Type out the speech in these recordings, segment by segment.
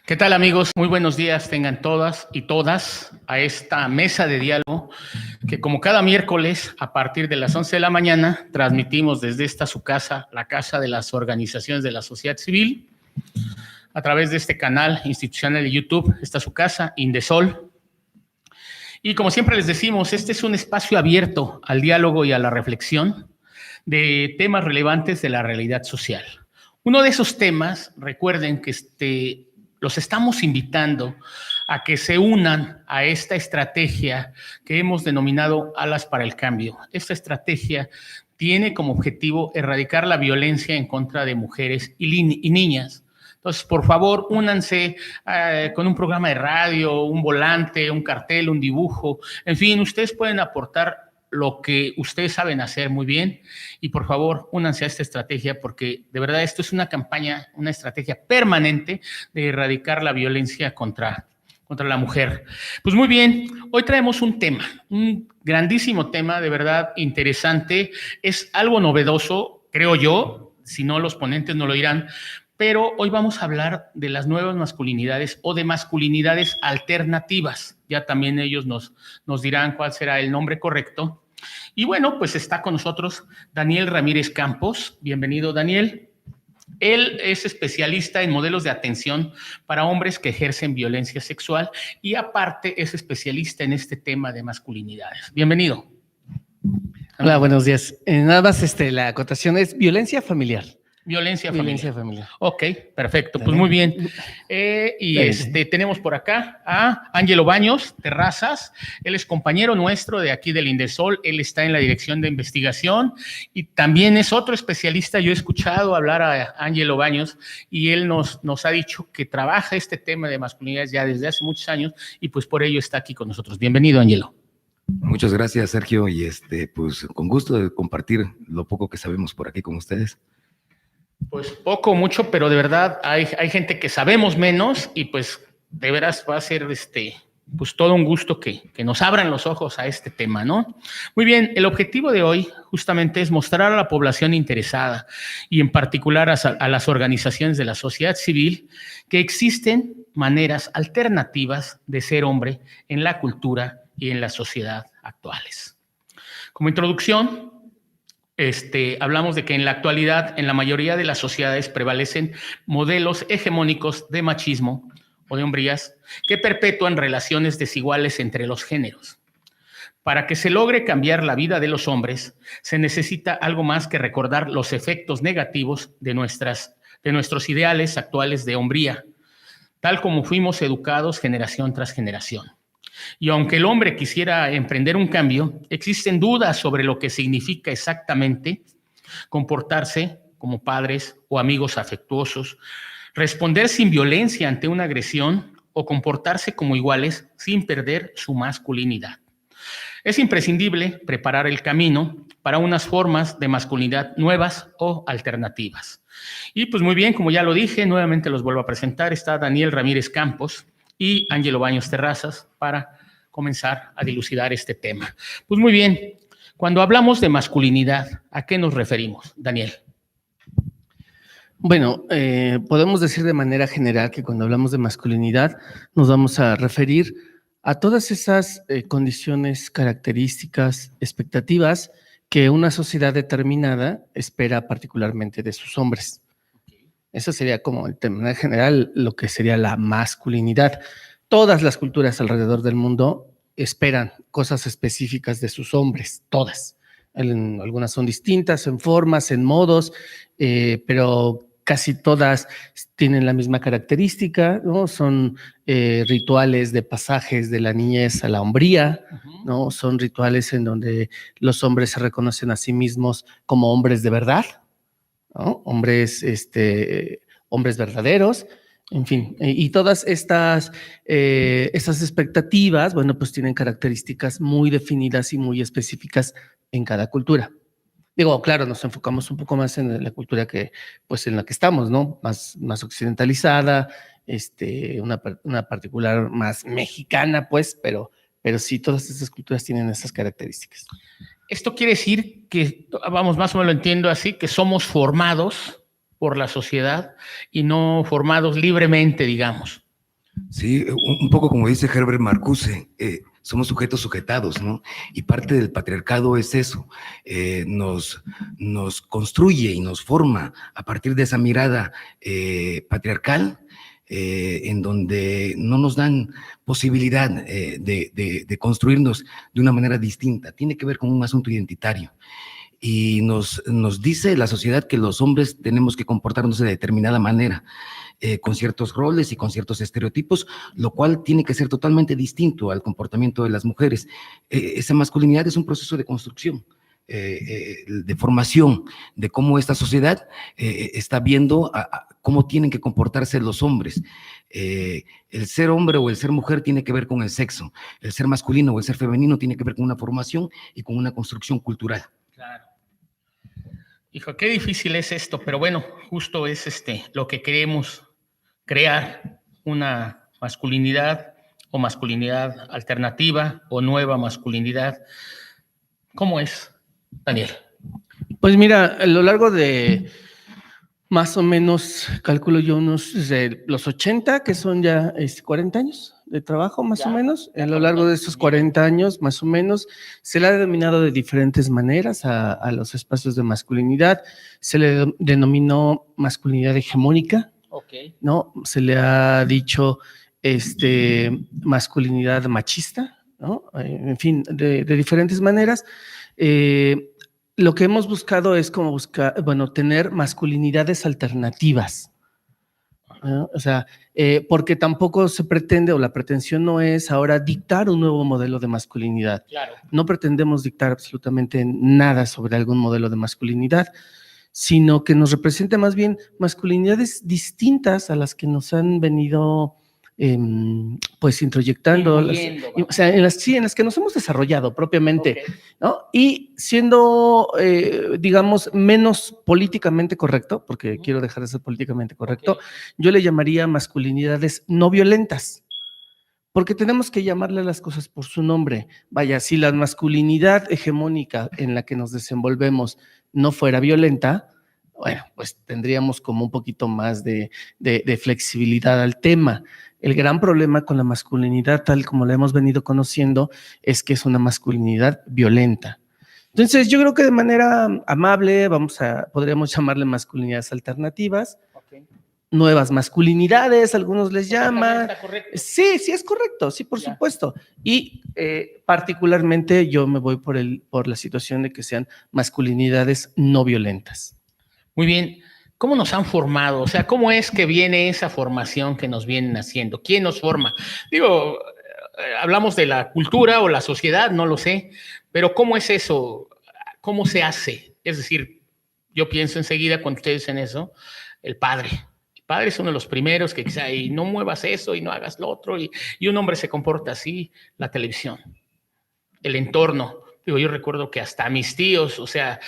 ¿Qué tal, amigos? Muy buenos días tengan todas y todas a esta mesa de diálogo que, como cada miércoles a partir de las 11 de la mañana, transmitimos desde esta su casa, la casa de las organizaciones de la sociedad civil, a través de este canal institucional de YouTube. Esta su casa, Indesol. Y como siempre les decimos, este es un espacio abierto al diálogo y a la reflexión de temas relevantes de la realidad social. Uno de esos temas, recuerden que los estamos invitando a que se unan a esta estrategia que hemos denominado Alas para el Cambio. Esta estrategia tiene como objetivo erradicar la violencia en contra de mujeres y niñas. Entonces, por favor, únanse con un programa de radio, un volante, un cartel, un dibujo. En fin, ustedes pueden aportar lo que ustedes saben hacer muy bien y por favor únanse a esta estrategia porque de verdad esto es una campaña, una estrategia permanente de erradicar la violencia contra la mujer. Pues muy bien, hoy traemos un tema, un grandísimo tema, de verdad interesante, es algo novedoso, creo yo, si no los ponentes no lo dirán, pero hoy vamos a hablar de las nuevas masculinidades o de masculinidades alternativas. Ya también ellos nos dirán cuál será el nombre correcto. Y bueno, pues está con nosotros Daniel Ramírez Campos. Bienvenido, Daniel. Él es especialista en modelos de atención para hombres que ejercen violencia sexual y aparte es especialista en este tema de masculinidades. Bienvenido. Hola, buenos días. Nada más la acotación es violencia familiar. Violencia familiar. Ok, perfecto. Pues muy bien. Tenemos por acá a Ángelo Baños Terrazas. Él es compañero nuestro de aquí del Indesol. Él está en la dirección de investigación y también es otro especialista. Yo he escuchado hablar a Ángelo Baños y él nos ha dicho que trabaja este tema de masculinidades ya desde hace muchos años y pues por ello está aquí con nosotros. Bienvenido, Ángelo. Muchas gracias, Sergio, y pues con gusto de compartir lo poco que sabemos por aquí con ustedes. Pues poco, mucho, pero de verdad hay gente que sabemos menos y pues de veras va a ser pues todo un gusto que nos abran los ojos a este tema, ¿no? Muy bien, el objetivo de hoy justamente es mostrar a la población interesada y en particular a las organizaciones de la sociedad civil que existen maneras alternativas de ser hombre en la cultura y en la sociedad actuales. Como introducción, hablamos de que en la actualidad en la mayoría de las sociedades prevalecen modelos hegemónicos de machismo o de hombrías que perpetúan relaciones desiguales entre los géneros. Para que se logre cambiar la vida de los hombres, se necesita algo más que recordar los efectos negativos de nuestros ideales actuales de hombría, tal como fuimos educados generación tras generación. Y aunque el hombre quisiera emprender un cambio, existen dudas sobre lo que significa exactamente comportarse como padres o amigos afectuosos, responder sin violencia ante una agresión o comportarse como iguales sin perder su masculinidad. Es imprescindible preparar el camino para unas formas de masculinidad nuevas o alternativas. Y pues muy bien, como ya lo dije, nuevamente los vuelvo a presentar, está Daniel Ramírez Campos y Ángelo Baños Terrazas para comenzar a dilucidar este tema. Pues muy bien, cuando hablamos de masculinidad, ¿a qué nos referimos, Daniel? Bueno, podemos decir de manera general que cuando hablamos de masculinidad nos vamos a referir a todas esas condiciones, características, expectativas que una sociedad determinada espera particularmente de sus hombres. Eso sería como el tema general, lo que sería la masculinidad. Todas las culturas alrededor del mundo esperan cosas específicas de sus hombres, todas. Algunas son distintas en formas, en modos, pero casi todas tienen la misma característica, ¿no? Son rituales de pasajes de la niñez a la hombría, ¿no? Son rituales en donde los hombres se reconocen a sí mismos como hombres de verdad, ¿no? Hombres verdaderos, en fin, y todas estas expectativas, bueno, pues tienen características muy definidas y muy específicas en cada cultura. Digo, claro, nos enfocamos un poco más en la cultura pues en la que estamos, ¿no? Más occidentalizada, una particular más mexicana, pues, pero sí, todas estas culturas tienen esas características. Esto quiere decir que, vamos, más o menos lo entiendo así, que somos formados por la sociedad y no formados libremente, digamos. Sí, un poco como dice Herbert Marcuse, somos sujetos sujetados, ¿no? Y parte del patriarcado es eso, nos construye y nos forma a partir de esa mirada patriarcal, en donde no nos dan posibilidad de construirnos de una manera distinta. Tiene que ver con un asunto identitario. Y nos dice la sociedad que los hombres tenemos que comportarnos de determinada manera, con ciertos roles y con ciertos estereotipos, lo cual tiene que ser totalmente distinto al comportamiento de las mujeres. Esa masculinidad es un proceso de construcción, de formación, de cómo esta sociedad está viendo cómo tienen que comportarse los hombres. El ser hombre o el ser mujer tiene que ver con el sexo, el ser masculino o el ser femenino tiene que ver con una formación y con una construcción cultural. Claro. Hijo, qué difícil es esto, pero bueno, justo es lo que queremos, crear una masculinidad o masculinidad alternativa o nueva masculinidad. ¿Cómo es, Daniel? Pues mira, a lo largo de más o menos, calculo yo, unos de los 80, que son ya 40 años de trabajo, más o menos. A lo largo de esos 40 años, más o menos, se le ha denominado de diferentes maneras a los espacios de masculinidad. Se le denominó masculinidad hegemónica, ¿no? Se le ha dicho masculinidad machista, ¿no? En fin, de diferentes maneras. Lo que hemos buscado es como tener masculinidades alternativas, ¿no? O sea, porque tampoco se pretende, o la pretensión no es ahora dictar un nuevo modelo de masculinidad. Claro. No pretendemos dictar absolutamente nada sobre algún modelo de masculinidad, sino que nos represente más bien masculinidades distintas a las que nos han venido pues introyectando, o sea, en las que nos hemos desarrollado propiamente, okay, ¿no? Y siendo, digamos, menos políticamente correcto, porque quiero dejar de ser políticamente correcto, okay, yo le llamaría masculinidades no violentas, porque tenemos que llamarle a las cosas por su nombre. Vaya, si la masculinidad hegemónica en la que nos desenvolvemos no fuera violenta, bueno, pues tendríamos como un poquito más de flexibilidad al tema. El gran problema con la masculinidad, tal como la hemos venido conociendo, es que es una masculinidad violenta. Entonces, yo creo que de manera amable podríamos llamarle masculinidades alternativas, okay, nuevas masculinidades, algunos les llaman. ¿Está correcto? Sí, sí es correcto, sí, por supuesto. Y particularmente yo me voy por la situación de que sean masculinidades no violentas. Muy bien. ¿Cómo nos han formado? O sea, ¿cómo es que viene esa formación que nos vienen haciendo? ¿Quién nos forma? Digo, hablamos de la cultura o la sociedad, no lo sé, pero ¿cómo es eso? ¿Cómo se hace? Es decir, yo pienso enseguida cuando ustedes dicen eso, el padre. El padre es uno de los primeros que dice, ay, no muevas eso y no hagas lo otro, y un hombre se comporta así. La televisión, el entorno. Digo, yo recuerdo que hasta mis tíos, o sea,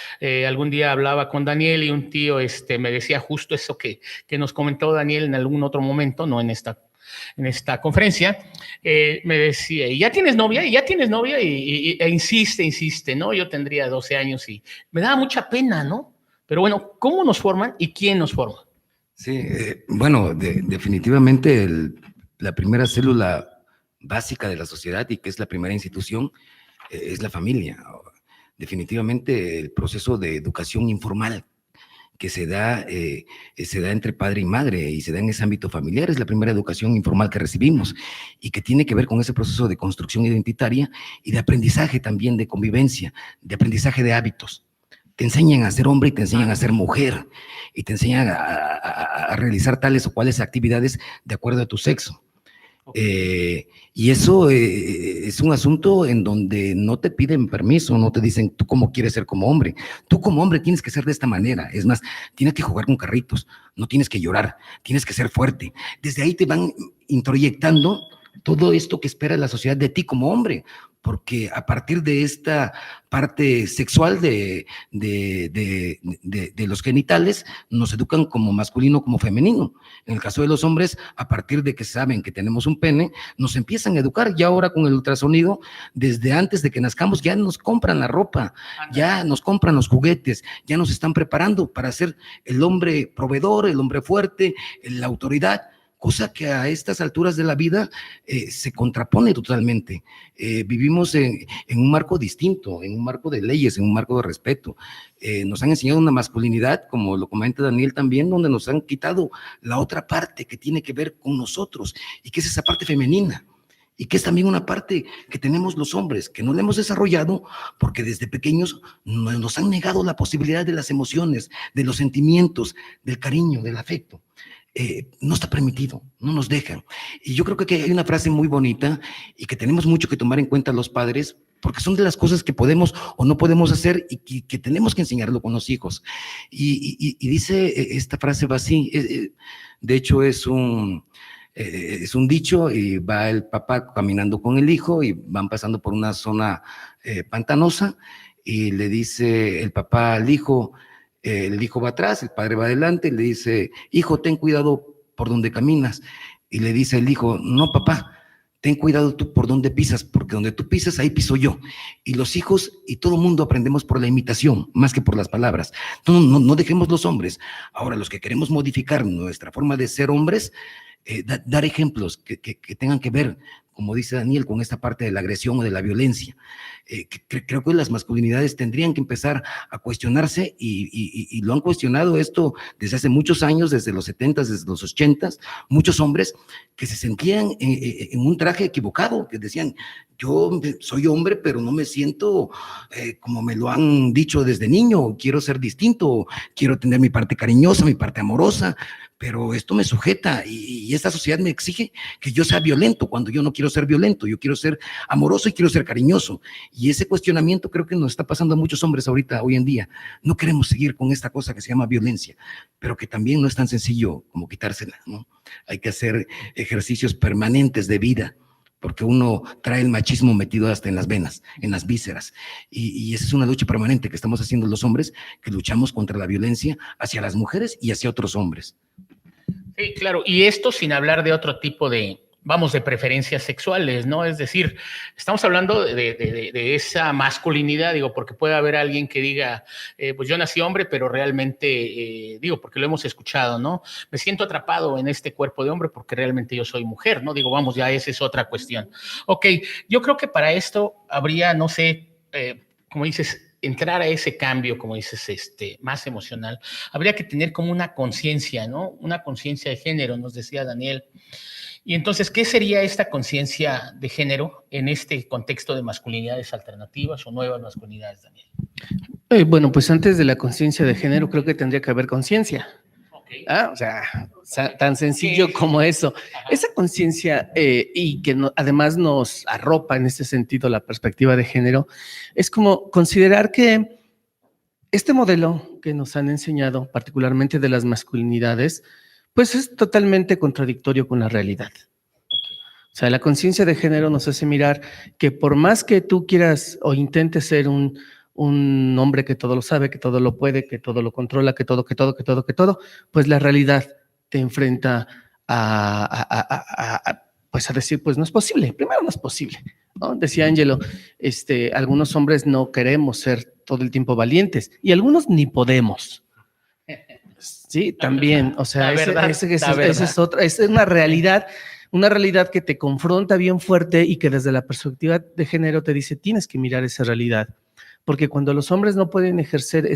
algún día hablaba con Daniel y un tío me decía justo eso que nos comentó Daniel en algún otro momento, no en esta conferencia, me decía, ¿y ya tienes novia? ¿Y ya tienes novia? E insiste, ¿no? Yo tendría 12 años y me daba mucha pena, ¿no? Pero bueno, ¿cómo nos forman y quién nos forma? Sí, bueno, definitivamente la primera célula básica de la sociedad y que es la primera institución es la familia. Definitivamente el proceso de educación informal que se da entre padre y madre y se da en ese ámbito familiar es la primera educación informal que recibimos y que tiene que ver con ese proceso de construcción identitaria y de aprendizaje también de convivencia, de aprendizaje de hábitos. Te enseñan a ser hombre y te enseñan a ser mujer y te enseñan a realizar tales o cuales actividades de acuerdo a tu sexo. Y eso es un asunto en donde no te piden permiso, no te dicen tú cómo quieres ser como hombre. Tú como hombre tienes que ser de esta manera. Es más, tienes que jugar con carritos, no tienes que llorar, tienes que ser fuerte. Desde ahí te van introyectando todo esto que espera la sociedad de ti como hombre, porque a partir de esta parte sexual de los genitales, nos educan como masculino, como femenino. En el caso de los hombres, a partir de que saben que tenemos un pene, nos empiezan a educar. Ya ahora con el ultrasonido, desde antes de que nazcamos, ya nos compran la ropa, ya nos compran los juguetes, ya nos están preparando para ser el hombre proveedor, el hombre fuerte, la autoridad. cosa que a estas alturas de la vida se contrapone totalmente. Vivimos en un marco distinto, en un marco de leyes, en un marco de respeto. Nos han enseñado una masculinidad, como lo comenta Daniel también, donde nos han quitado la otra parte que tiene que ver con nosotros, y que es esa parte femenina, y que es también una parte que tenemos los hombres, que no la hemos desarrollado porque desde pequeños nos han negado la posibilidad de las emociones, de los sentimientos, del cariño, del afecto. No está permitido, no nos dejan. Y yo creo que aquí hay una frase muy bonita y que tenemos mucho que tomar en cuenta los padres, porque son de las cosas que podemos o no podemos hacer y que tenemos que enseñarlo con los hijos. Y dice, esta frase va así, de hecho es un dicho, y va el papá caminando con el hijo y van pasando por una zona pantanosa, y le dice el papá al hijo, el hijo va atrás, el padre va adelante, y le dice: hijo, ten cuidado por donde caminas. Y le dice el hijo: no, papá, ten cuidado tú por donde pisas, porque donde tú pisas, ahí piso yo. Y los hijos y todo el mundo aprendemos por la imitación, más que por las palabras. No dejemos los hombres. Ahora, los que queremos modificar nuestra forma de ser hombres, dar ejemplos que tengan que ver, como dice Daniel, con esta parte de la agresión o de la violencia. Creo que las masculinidades tendrían que empezar a cuestionarse, y lo han cuestionado esto desde hace muchos años, desde los 70s, desde los 80s, muchos hombres que se sentían en un traje equivocado, que decían: yo soy hombre, pero no me siento como me lo han dicho desde niño, quiero ser distinto, quiero tener mi parte cariñosa, mi parte amorosa, pero esto me sujeta y esta sociedad me exige que yo sea violento cuando yo no quiero ser violento, yo quiero ser amoroso y quiero ser cariñoso. Y ese cuestionamiento creo que nos está pasando a muchos hombres ahorita, hoy en día. No queremos seguir con esta cosa que se llama violencia, pero que también no es tan sencillo como quitársela, ¿no? Hay que hacer ejercicios permanentes de vida, porque uno trae el machismo metido hasta en las venas, en las vísceras, y esa es una lucha permanente que estamos haciendo los hombres, que luchamos contra la violencia hacia las mujeres y hacia otros hombres. Sí, claro, y esto sin hablar de otro tipo de preferencias sexuales, ¿no? Es decir, estamos hablando de esa masculinidad, digo, porque puede haber alguien que diga, pues yo nací hombre, pero realmente, digo, porque lo hemos escuchado, ¿no? Me siento atrapado en este cuerpo de hombre porque realmente yo soy mujer, ¿no? Digo, vamos, ya esa es otra cuestión. Ok, yo creo que para esto habría, no sé, como dices, entrar a ese cambio, como dices, más emocional, habría que tener como una conciencia, ¿no? Una conciencia de género, nos decía Daniel. Y entonces, ¿qué sería esta conciencia de género en este contexto de masculinidades alternativas o nuevas masculinidades, Daniel? Bueno, pues antes de la conciencia de género creo que tendría que haber conciencia. Okay. O sea, tan sencillo como eso. Ajá. Esa conciencia y que además nos arropa en este sentido la perspectiva de género, es como considerar que este modelo que nos han enseñado, particularmente de las masculinidades, pues es totalmente contradictorio con la realidad. O sea, la conciencia de género nos hace mirar que por más que tú quieras o intentes ser un hombre que todo lo sabe, que todo lo puede, que todo lo controla, que todo, pues la realidad te enfrenta pues a decir, pues no es posible. Primero no es posible, ¿no? Decía Angelo, algunos hombres no queremos ser todo el tiempo valientes y algunos ni podemos. Sí, también, o sea, esa es otra, es una realidad que te confronta bien fuerte y que desde la perspectiva de género te dice, tienes que mirar esa realidad. Porque cuando los hombres no pueden ejercer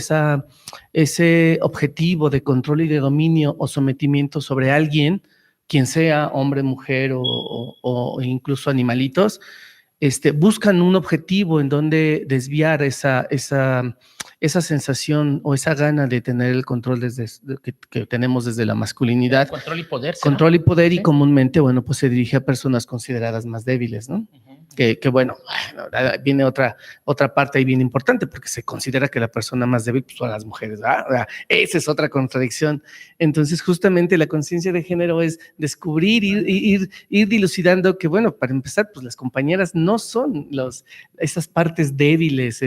ese objetivo de control y de dominio o sometimiento sobre alguien, quien sea, hombre, mujer o incluso animalitos, buscan un objetivo en donde desviar esa sensación o esa gana de tener el control que tenemos desde la masculinidad. Control y poder. Control y poder, ¿sí? Y comúnmente, bueno, pues se dirige a personas consideradas más débiles, ¿no? Uh-huh. Que bueno, viene otra parte ahí bien importante, porque se considera que la persona más débil pues, son las mujeres, ¿verdad? Esa es otra contradicción. Entonces, justamente la conciencia de género es descubrir, ir dilucidando que, bueno, para empezar, pues las compañeras no son esas partes débiles,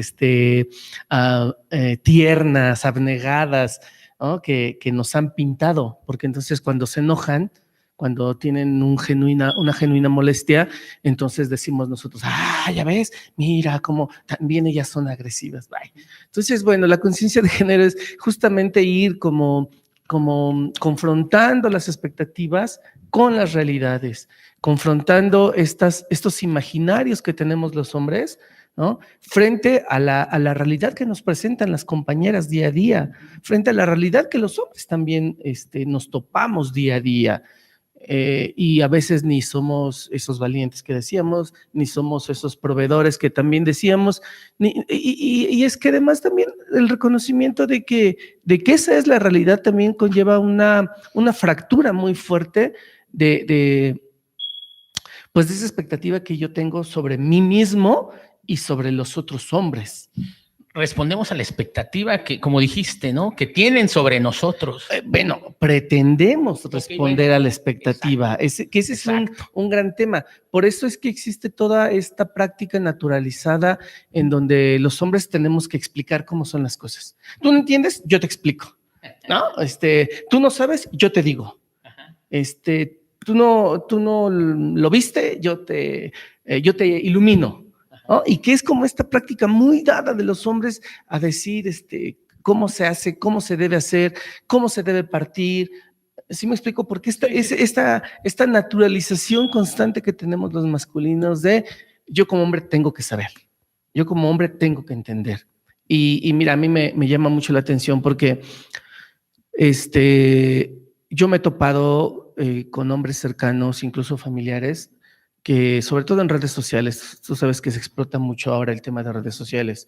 tiernas, abnegadas, ¿no? que nos han pintado, porque entonces cuando se enojan, cuando tienen una genuina molestia, entonces decimos nosotros, ya ves, mira cómo también ellas son agresivas. Bye. Entonces, bueno, la conciencia de género es justamente ir como como confrontando las expectativas con las realidades, confrontando estos imaginarios que tenemos los hombres, ¿no? Frente a la realidad que nos presentan las compañeras día a día, frente a la realidad que los hombres también nos topamos día a día. Y a veces ni somos esos valientes que decíamos, ni somos esos proveedores que también decíamos, y es que además también el reconocimiento de que esa es la realidad también conlleva una fractura muy fuerte pues de esa expectativa que yo tengo sobre mí mismo y sobre los otros hombres. Respondemos a la expectativa que, como dijiste, ¿no? Que tienen sobre nosotros. Bueno, pretendemos responder a la expectativa, ese es un gran tema. Por eso es que existe toda esta práctica naturalizada en donde los hombres tenemos que explicar cómo son las cosas. ¿Tú no entiendes? Yo te explico, ¿no? Tú no sabes, yo te digo. Tú no lo viste, yo te ilumino. ¿No? Y que es como esta práctica muy dada de los hombres a decir cómo se hace, cómo se debe hacer, cómo se debe partir. ¿Sí me explico? Porque esta naturalización constante que tenemos los masculinos de yo como hombre tengo que saber, yo como hombre tengo que entender. Y mira, a mí me llama mucho la atención porque yo me he topado con hombres cercanos, incluso familiares, que sobre todo en redes sociales, tú sabes que se explota mucho ahora el tema de redes sociales,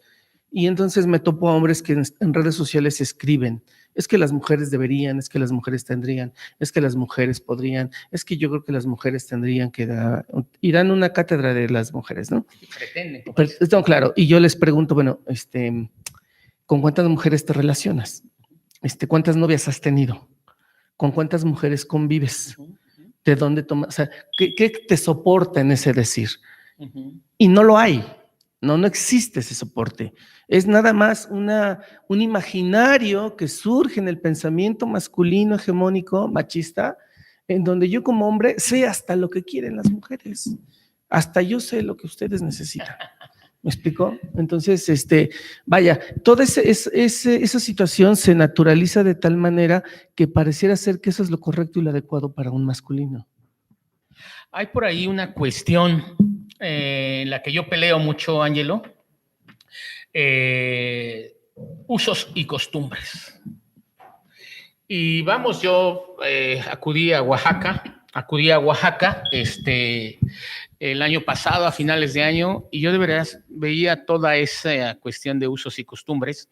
y entonces me topo a hombres que en redes sociales escriben, es que las mujeres deberían, es que las mujeres tendrían, es que las mujeres podrían, es que yo creo que las mujeres tendrían que dar, y dan una cátedra de las mujeres, ¿no? Y pretenden. No, claro, y yo les pregunto, bueno, ¿con cuántas mujeres te relacionas? ¿Cuántas novias has tenido? ¿Con cuántas mujeres convives? ¿De dónde tomas? O sea, ¿qué te soporta en ese decir? Y no lo hay, no existe ese soporte. Es nada más un imaginario que surge en el pensamiento masculino, hegemónico, machista, en donde yo como hombre sé hasta lo que quieren las mujeres. Hasta yo sé lo que ustedes necesitan. ¿Me explico? Entonces, vaya, toda esa situación se naturaliza de tal manera que pareciera ser que eso es lo correcto y lo adecuado para un masculino. Hay por ahí una cuestión en la que yo peleo mucho, Ángelo, usos y costumbres. Y vamos, yo acudí a Oaxaca el año pasado, a finales de año, y yo de verdad veía toda esa cuestión de usos y costumbres,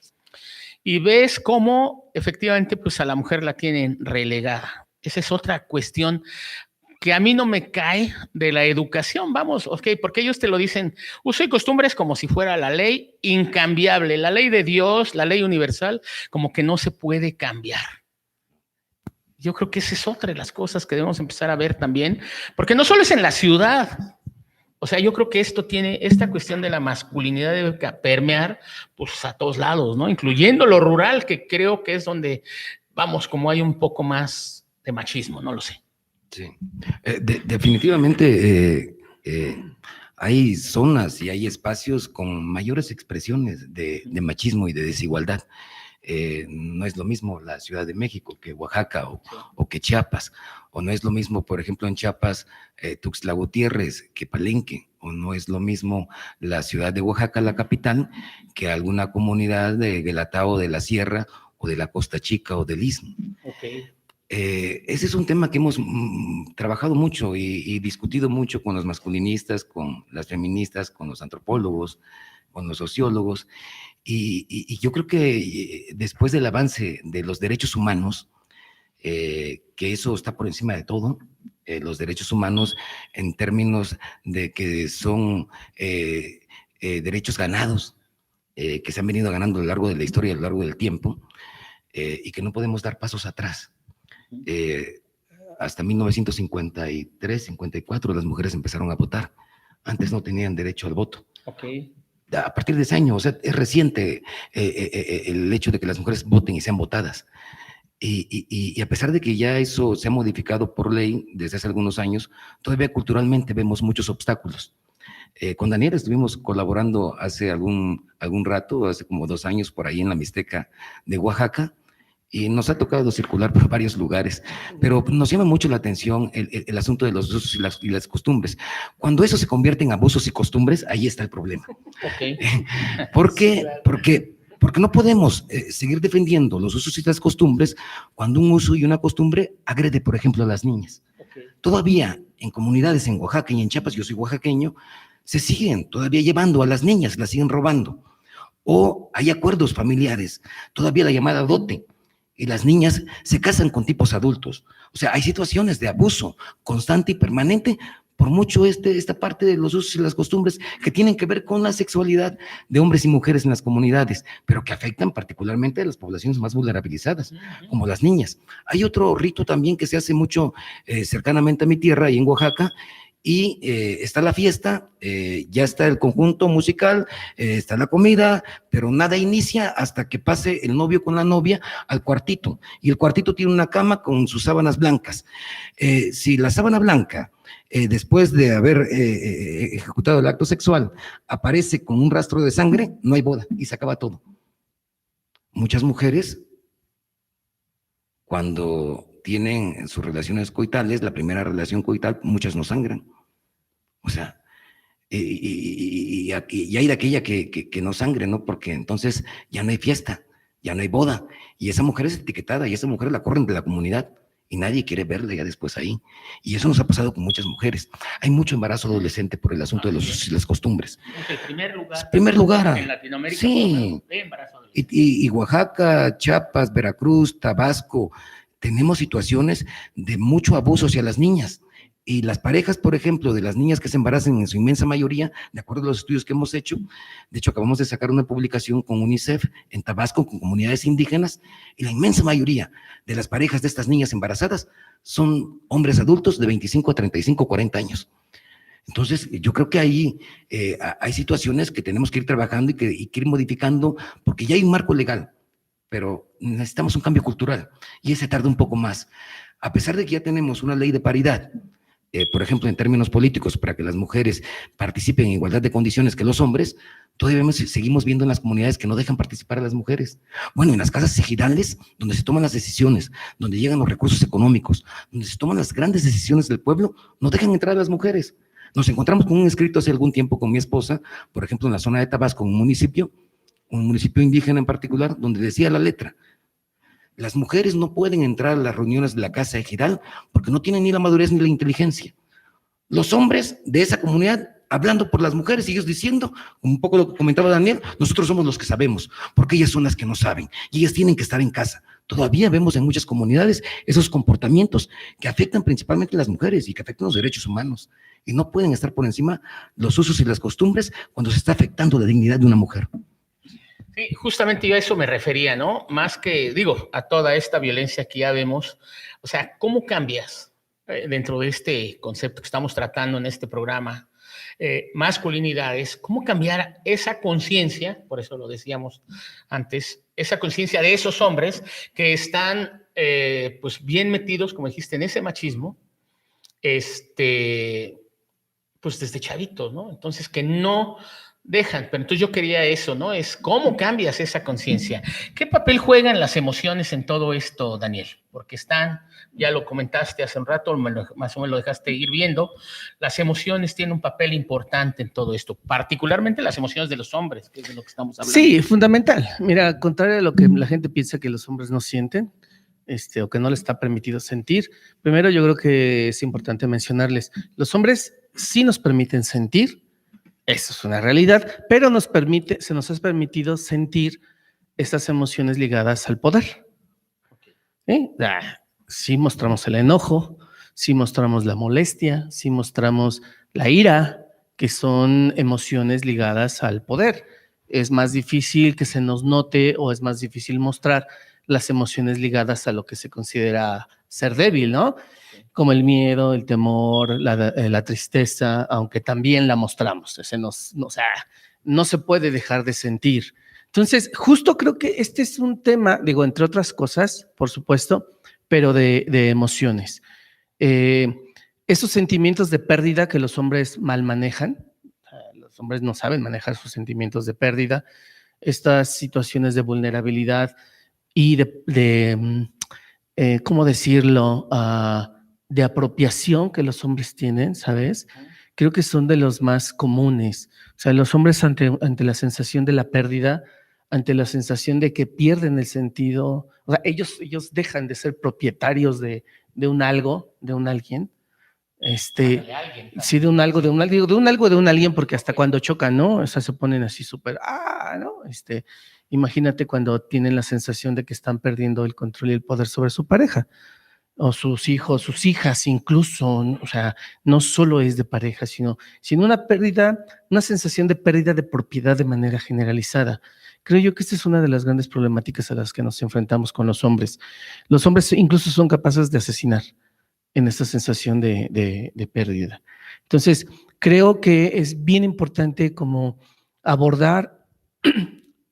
y ves cómo efectivamente pues a la mujer la tienen relegada. Esa es otra cuestión que a mí no me cae de la educación, vamos, ok, porque ellos te lo dicen, uso y costumbres como si fuera la ley incambiable, la ley de Dios, la ley universal, como que no se puede cambiar. Yo creo que esa es otra de las cosas que debemos empezar a ver también, porque no solo es en la ciudad. O sea, yo creo que esta cuestión de la masculinidad debe permear pues a todos lados, ¿no? Incluyendo lo rural, que creo que es donde, vamos, como hay un poco más de machismo, no lo sé. Sí, definitivamente hay zonas y hay espacios con mayores expresiones de machismo y de desigualdad. No es lo mismo la Ciudad de México que Oaxaca o que Chiapas, o no es lo mismo, por ejemplo, en Chiapas, Tuxtla Gutiérrez que Palenque, o no es lo mismo la ciudad de Oaxaca, la capital, que alguna comunidad de Guelatao, de la Sierra, o de la Costa Chica, o del Istmo. Okay. Ese es un tema que hemos trabajado mucho y discutido mucho con los masculinistas, con las feministas, con los antropólogos, con los sociólogos, y yo creo que después del avance de los derechos humanos, que eso está por encima de todo, los derechos humanos en términos de que son derechos ganados, que se han venido ganando a lo largo de la historia, a lo largo del tiempo, y que no podemos dar pasos atrás. Hasta 1953, 54 las mujeres empezaron a votar. Antes no tenían derecho al voto. Okay. A partir de ese año, o sea, es reciente el hecho de que las mujeres voten y sean votadas. Y a pesar de que ya eso se ha modificado por ley desde hace algunos años, todavía culturalmente vemos muchos obstáculos. Con Daniel estuvimos colaborando hace algún rato, hace como 2 años, por ahí en la Mixteca de Oaxaca, y nos ha tocado circular por varios lugares, pero nos llama mucho la atención el asunto de los usos y las costumbres. Cuando eso se convierte en abusos y costumbres, ahí está el problema. Okay. ¿Por qué? Porque no podemos seguir defendiendo los usos y las costumbres cuando un uso y una costumbre agrede, por ejemplo, a las niñas. Okay. Todavía en comunidades en Oaxaca y en Chiapas, yo soy oaxaqueño, se siguen todavía llevando a las niñas, las siguen robando. O hay acuerdos familiares, todavía la llamada dote, y las niñas se casan con tipos adultos. O sea, hay situaciones de abuso constante y permanente por mucho esta parte de los usos y las costumbres que tienen que ver con la sexualidad de hombres y mujeres en las comunidades, pero que afectan particularmente a las poblaciones más vulnerabilizadas, como las niñas. Hay otro rito también que se hace mucho cercanamente a mi tierra, ahí en Oaxaca, y está la fiesta, ya está el conjunto musical, está la comida, pero nada inicia hasta que pase el novio con la novia al cuartito, y el cuartito tiene una cama con sus sábanas blancas. Si la sábana blanca, después de haber ejecutado el acto sexual, aparece con un rastro de sangre, no hay boda y se acaba todo. Muchas mujeres, cuando tienen sus relaciones coitales, la primera relación coital, muchas no sangran. O sea, y hay de aquella que no sangre, ¿no? Porque entonces ya no hay fiesta, ya no hay boda, y esa mujer es etiquetada, y esa mujer la corren de la comunidad, y nadie quiere verla ya después ahí. Y eso nos ha pasado con muchas mujeres. Hay mucho embarazo adolescente por el asunto de las costumbres. En primer lugar. En Latinoamérica. Sí. Y Oaxaca, Chiapas, Veracruz, Tabasco, tenemos situaciones de mucho abuso hacia las niñas. Y las parejas, por ejemplo, de las niñas que se embarazan en su inmensa mayoría, de acuerdo a los estudios que hemos hecho, de hecho acabamos de sacar una publicación con UNICEF en Tabasco, con comunidades indígenas, y la inmensa mayoría de las parejas de estas niñas embarazadas son hombres adultos de 25 a 35, 40 años. Entonces, yo creo que ahí hay situaciones que tenemos que ir trabajando y que ir modificando, porque ya hay un marco legal, pero necesitamos un cambio cultural, y ese tarda un poco más. A pesar de que ya tenemos una ley de paridad, por ejemplo, en términos políticos, para que las mujeres participen en igualdad de condiciones que los hombres, todavía seguimos viendo en las comunidades que no dejan participar a las mujeres. Bueno, en las casas ejidales, donde se toman las decisiones, donde llegan los recursos económicos, donde se toman las grandes decisiones del pueblo, no dejan entrar a las mujeres. Nos encontramos con un escrito hace algún tiempo con mi esposa, por ejemplo, en la zona de Tabasco, un municipio indígena en particular, donde decía la letra: las mujeres no pueden entrar a las reuniones de la casa ejidal porque no tienen ni la madurez ni la inteligencia. Los hombres de esa comunidad hablando por las mujeres y ellos diciendo, un poco lo que comentaba Daniel, nosotros somos los que sabemos, porque ellas son las que no saben y ellas tienen que estar en casa. Todavía vemos en muchas comunidades esos comportamientos que afectan principalmente a las mujeres y que afectan los derechos humanos, y no pueden estar por encima los usos y las costumbres cuando se está afectando la dignidad de una mujer. Sí, justamente yo a eso me refería, ¿no? Más que, digo, a toda esta violencia que ya vemos. O sea, ¿cómo cambias dentro de este concepto que estamos tratando en este programa? Masculinidades, ¿cómo cambiar esa conciencia? Por eso lo decíamos antes, esa conciencia de esos hombres que están, pues, bien metidos, como dijiste, en ese machismo, pues, desde chavitos, ¿no? Entonces, que no dejan, pero entonces yo quería eso, ¿no? Es cómo cambias esa conciencia. ¿Qué papel juegan las emociones en todo esto, Daniel? Porque ya lo comentaste hace un rato, más o menos lo dejaste ir viendo, las emociones tienen un papel importante en todo esto, particularmente las emociones de los hombres, que es de lo que estamos hablando. Sí, fundamental. Mira, contrario a lo que la gente piensa que los hombres no sienten, o que no les está permitido sentir, primero yo creo que es importante mencionarles, los hombres sí nos permiten sentir. Eso es una realidad, pero se nos ha permitido sentir estas emociones ligadas al poder. Sí mostramos el enojo, sí mostramos la molestia, sí mostramos la ira, que son emociones ligadas al poder. Es más difícil que se nos note o es más difícil mostrar las emociones ligadas a lo que se considera ser débil, ¿no? Como el miedo, el temor, la tristeza, aunque también la mostramos. No se puede dejar de sentir. Entonces, justo creo que este es un tema, digo, entre otras cosas, por supuesto, pero de emociones. Esos sentimientos de pérdida que los hombres mal manejan, los hombres no saben manejar sus sentimientos de pérdida, estas situaciones de vulnerabilidad, y ¿cómo decirlo? De apropiación que los hombres tienen, ¿sabes? Creo que son de los más comunes. O sea, los hombres ante la sensación de la pérdida, ante la sensación de que pierden el sentido, o sea, ellos dejan de ser propietarios de un algo, de un alguien. Sí, de un algo, de un alguien, porque hasta cuando chocan, ¿no? O sea, se ponen así súper, ¿no? Imagínate cuando tienen la sensación de que están perdiendo el control y el poder sobre su pareja, o sus hijos, sus hijas incluso, ¿no? O sea, no solo es de pareja, sino una pérdida, una sensación de pérdida de propiedad de manera generalizada. Creo yo que esta es una de las grandes problemáticas a las que nos enfrentamos con los hombres. Los hombres incluso son capaces de asesinar en esta sensación de pérdida. Entonces, creo que es bien importante como abordar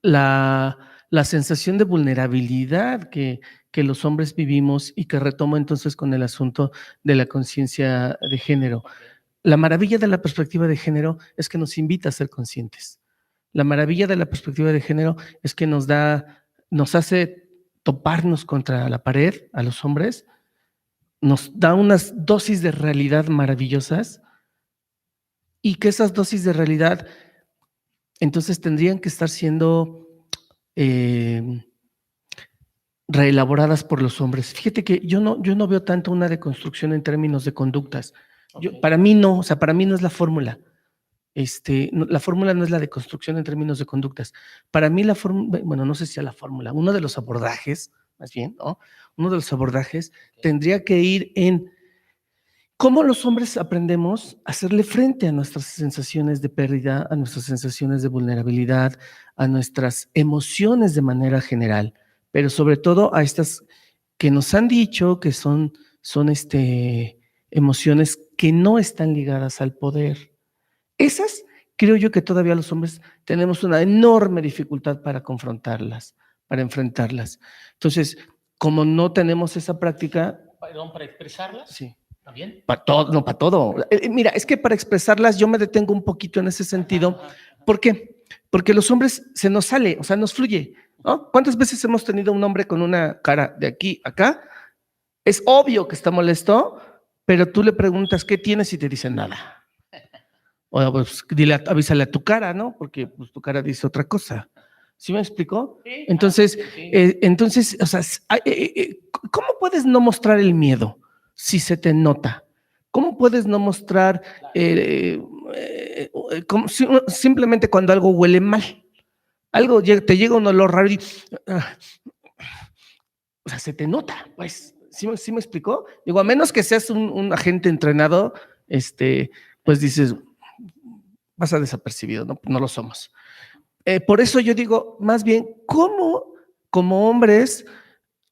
la sensación de vulnerabilidad que los hombres vivimos y que retomo entonces con el asunto de la conciencia de género. La maravilla de la perspectiva de género es que nos invita a ser conscientes. La maravilla de la perspectiva de género es que nos hace toparnos contra la pared a los hombres, nos da unas dosis de realidad maravillosas y que esas dosis de realidad entonces tendrían que estar siendo reelaboradas por los hombres. Fíjate que yo no veo tanto una deconstrucción en términos de conductas. Para mí no, o sea, para mí no es la fórmula. La fórmula no es la deconstrucción en términos de conductas. Para mí la fórmula, bueno, no sé si es la fórmula, uno de los abordajes, más bien, ¿no? Uno de los abordajes tendría que ir en cómo los hombres aprendemos a hacerle frente a nuestras sensaciones de pérdida, a nuestras sensaciones de vulnerabilidad, a nuestras emociones de manera general, pero sobre todo a estas que nos han dicho que son emociones que no están ligadas al poder. Esas, creo yo que todavía los hombres tenemos una enorme dificultad para confrontarlas, para enfrentarlas. Entonces, como no tenemos esa práctica... Perdón, ¿para expresarlas? Sí. ¿También? Para todo, no para todo. Mira, es que para expresarlas yo me detengo un poquito en ese sentido. ¿Por qué? Porque los hombres se nos sale, o sea, nos fluye, ¿no? ¿Cuántas veces hemos tenido un hombre con una cara de aquí a acá? Es obvio que está molesto, pero tú le preguntas qué tienes y te dicen nada. O pues avísale a tu cara, ¿no? Porque pues, tu cara dice otra cosa. ¿Sí me explicó? Sí, entonces, o sea, ¿cómo puedes no mostrar el miedo si se te nota? ¿Cómo puedes no mostrar simplemente cuando algo huele mal? Te llega un olor raro y o sea, se te nota, pues. ¿Sí me explicó? Digo, a menos que seas un agente entrenado, pues dices, pasa desapercibido, no lo somos. Por eso yo digo, más bien, ¿cómo como hombres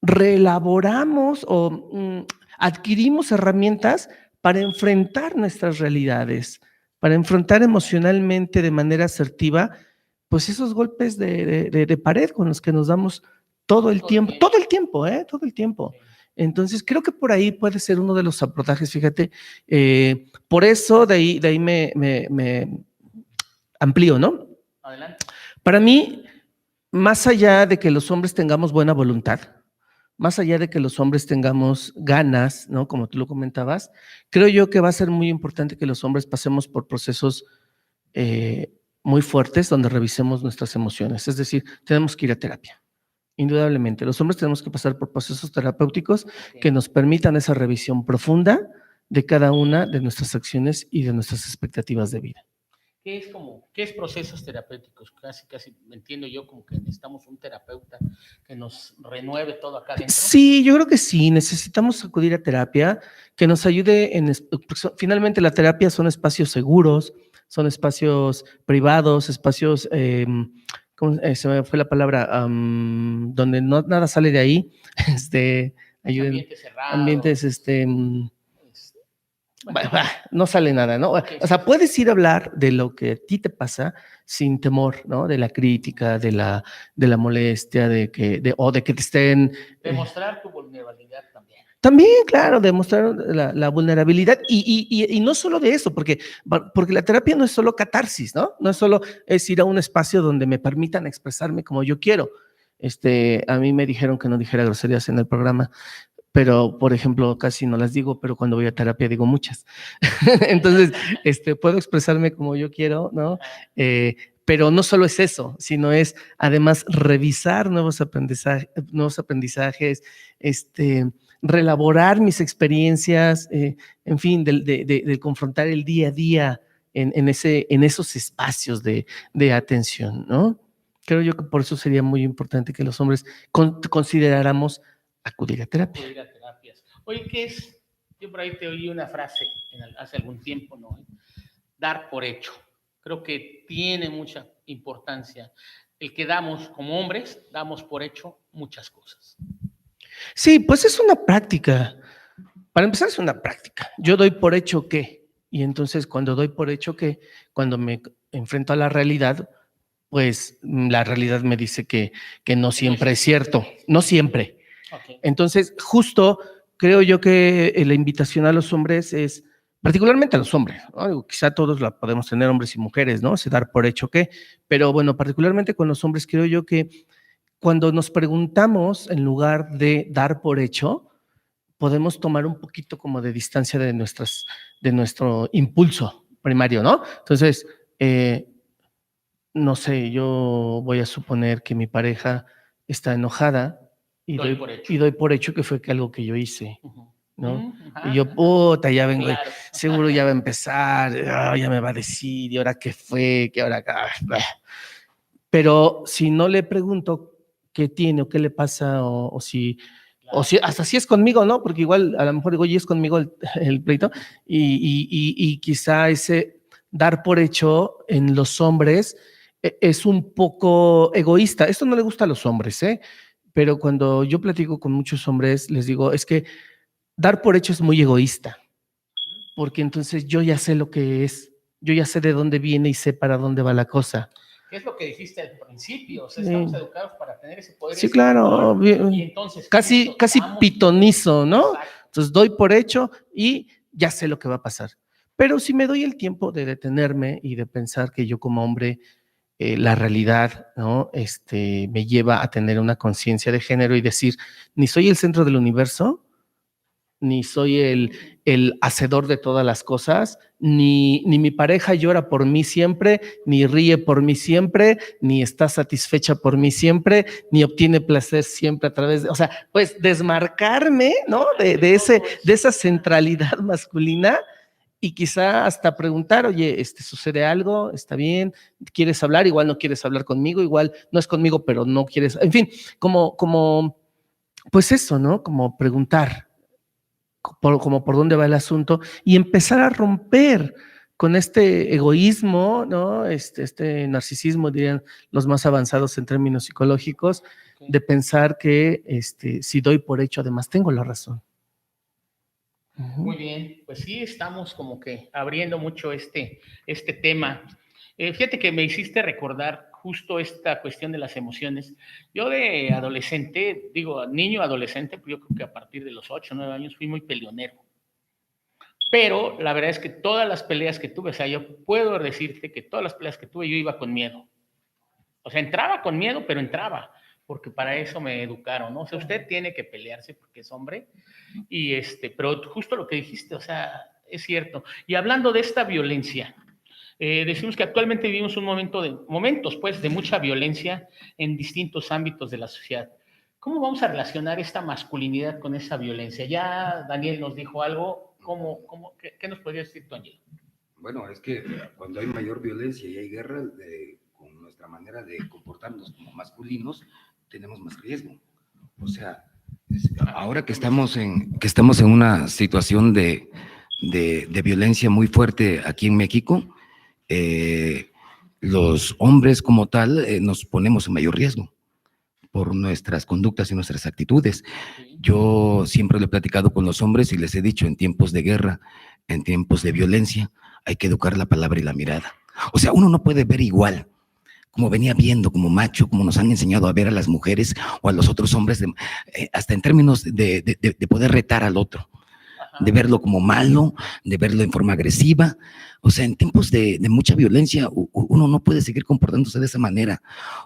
reelaboramos o adquirimos herramientas para enfrentar nuestras realidades, para enfrentar emocionalmente de manera asertiva, pues esos golpes de pared con los que nos damos todo el tiempo. Entonces, creo que por ahí puede ser uno de los abordajes, fíjate, por eso de ahí me amplío, ¿no? Adelante. Para mí, más allá de que los hombres tengamos buena voluntad, más allá de que los hombres tengamos ganas, ¿no? Como tú lo comentabas, creo yo que va a ser muy importante que los hombres pasemos por procesos muy fuertes donde revisemos nuestras emociones. Es decir, tenemos que ir a terapia. Indudablemente, los hombres tenemos que pasar por procesos terapéuticos que nos permitan esa revisión profunda de cada una de nuestras acciones y de nuestras expectativas de vida. ¿Qué es procesos terapéuticos? Casi entiendo yo como que necesitamos un terapeuta que nos renueve todo acá adentro. Sí, yo creo que sí, necesitamos acudir a terapia, que nos ayude finalmente la terapia son espacios seguros, son espacios privados, espacios, se me fue la palabra, donde nada sale de ahí, ayuden, ambientes no sale nada, ¿no? O sea, puedes ir a hablar de lo que a ti te pasa sin temor, ¿no? De la crítica, de la molestia, o de que te estén... Demostrar tu vulnerabilidad también. También, claro, demostrar la vulnerabilidad y no solo de eso, porque la terapia no es solo catarsis, ¿no? No es solo ir a un espacio donde me permitan expresarme como yo quiero. A mí me dijeron que no dijera groserías en el programa, pero, por ejemplo, casi no las digo, pero cuando voy a terapia digo muchas. Entonces, puedo expresarme como yo quiero, ¿no? Pero no solo es eso, sino es además revisar nuevos aprendizajes, relaborar mis experiencias, en fin, de confrontar el día a día en esos espacios de atención, ¿no? Creo yo que por eso sería muy importante que los hombres consideráramos acudir a terapia. Acudir a terapias. Oye, ¿qué es? Yo por ahí te oí una frase hace algún tiempo, ¿no? Dar por hecho. Creo que tiene mucha importancia el que damos como hombres, damos por hecho muchas cosas. Sí, pues es una práctica. Para empezar, es una práctica. Yo doy por hecho que, y entonces cuando doy por hecho que, cuando me enfrento a la realidad, pues la realidad me dice que no siempre es cierto, no siempre. Okay. Entonces, justo creo yo que la invitación a los hombres es, particularmente a los hombres, ¿no? Quizá todos la podemos tener, hombres y mujeres, ¿no? Se dar por hecho que, pero bueno, particularmente con los hombres creo yo que cuando nos preguntamos, en lugar de dar por hecho, podemos tomar un poquito como de distancia de nuestro impulso primario, ¿no? Entonces, no sé, yo voy a suponer que mi pareja está enojada y doy por hecho que fue algo que yo hice, ¿no? Y yo, puta, ya vengo, claro. Seguro ya va a empezar, ya me va a decir, ¿y ahora qué fue? ¿Qué ahora? Pero si no le pregunto qué tiene o qué le pasa o si hasta si es conmigo, ¿no? Porque igual a lo mejor digo, oye, es conmigo el pleito y quizá ese dar por hecho en los hombres es un poco egoísta. Esto no le gusta a los hombres, pero cuando yo platico con muchos hombres, les digo, es que dar por hecho es muy egoísta, porque entonces yo ya sé lo que es, yo ya sé de dónde viene y sé para dónde va la cosa. ¿Qué es lo que dijiste al principio? O sea, estamos educados para tener ese poder. Sí, claro. Y entonces, casi pitonizo, ¿no? Exacto. Entonces doy por hecho y ya sé lo que va a pasar. Pero si me doy el tiempo de detenerme y de pensar que yo como hombre, la realidad, ¿no? Me lleva a tener una conciencia de género y decir, ni soy el centro del universo, ni soy el hacedor de todas las cosas, ni mi pareja llora por mí siempre, ni ríe por mí siempre, ni está satisfecha por mí siempre, ni obtiene placer siempre a través de, o sea, pues desmarcarme, ¿no? De esa centralidad masculina y quizá hasta preguntar, oye, ¿sucede algo? ¿Está bien? ¿Quieres hablar? Igual no quieres hablar conmigo, igual no es conmigo, pero no quieres, en fin, como pues eso, ¿no? Como preguntar. Como por dónde va el asunto y empezar a romper con este egoísmo, ¿no? Este narcisismo, dirían los más avanzados en términos psicológicos, de pensar que si doy por hecho, además tengo la razón. Muy bien, pues sí, estamos como que abriendo mucho este tema. Fíjate que me hiciste recordar justo esta cuestión de las emociones. Yo de adolescente, digo niño adolescente, yo creo que a partir de los 8 o 9 años fui muy peleonero. Pero la verdad es que todas las peleas que tuve, o sea, yo puedo decirte que todas las peleas que tuve yo iba con miedo. O sea, entraba con miedo, pero entraba, porque para eso me educaron, ¿no? O sea, usted tiene que pelearse porque es hombre, y pero justo lo que dijiste, o sea, es cierto. Y hablando de esta violencia, decimos que actualmente vivimos momentos pues, de mucha violencia en distintos ámbitos de la sociedad. ¿Cómo vamos a relacionar esta masculinidad con esa violencia? Ya Daniel nos dijo algo, ¿qué nos podría decir tú, Ángel? Bueno, es que cuando hay mayor violencia y hay guerra, con nuestra manera de comportarnos como masculinos, tenemos más riesgo. O sea, ahora que estamos en una situación de violencia muy fuerte aquí en México, los hombres como tal nos ponemos en mayor riesgo por nuestras conductas y nuestras actitudes. Yo siempre lo he platicado con los hombres y les he dicho, en tiempos de guerra, en tiempos de violencia, hay que educar la palabra y la mirada. O sea, uno no puede ver igual, como venía viendo, como macho, como nos han enseñado a ver a las mujeres o a los otros hombres, hasta en términos de poder retar al otro. de verlo como malo, de verlo en forma agresiva. O sea, en tiempos de mucha violencia, uno no puede seguir comportándose de esa manera.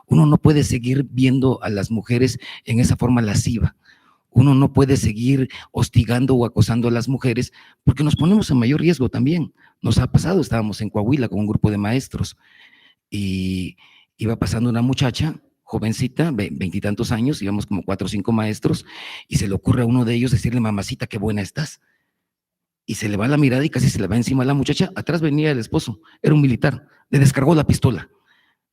Uno no puede seguir viendo a las mujeres en esa forma lasciva. Uno no puede seguir hostigando o acosando a las mujeres porque nos ponemos en mayor riesgo también. Nos ha pasado, estábamos en Coahuila con un grupo de maestros y iba pasando una muchacha, jovencita, 20 años, íbamos como 4 o 5 maestros, y se le ocurre a uno de ellos decirle: mamacita, qué buena estás. Y se le va la mirada y casi se le va encima a la muchacha. Atrás venía el esposo, era un militar, le descargó la pistola.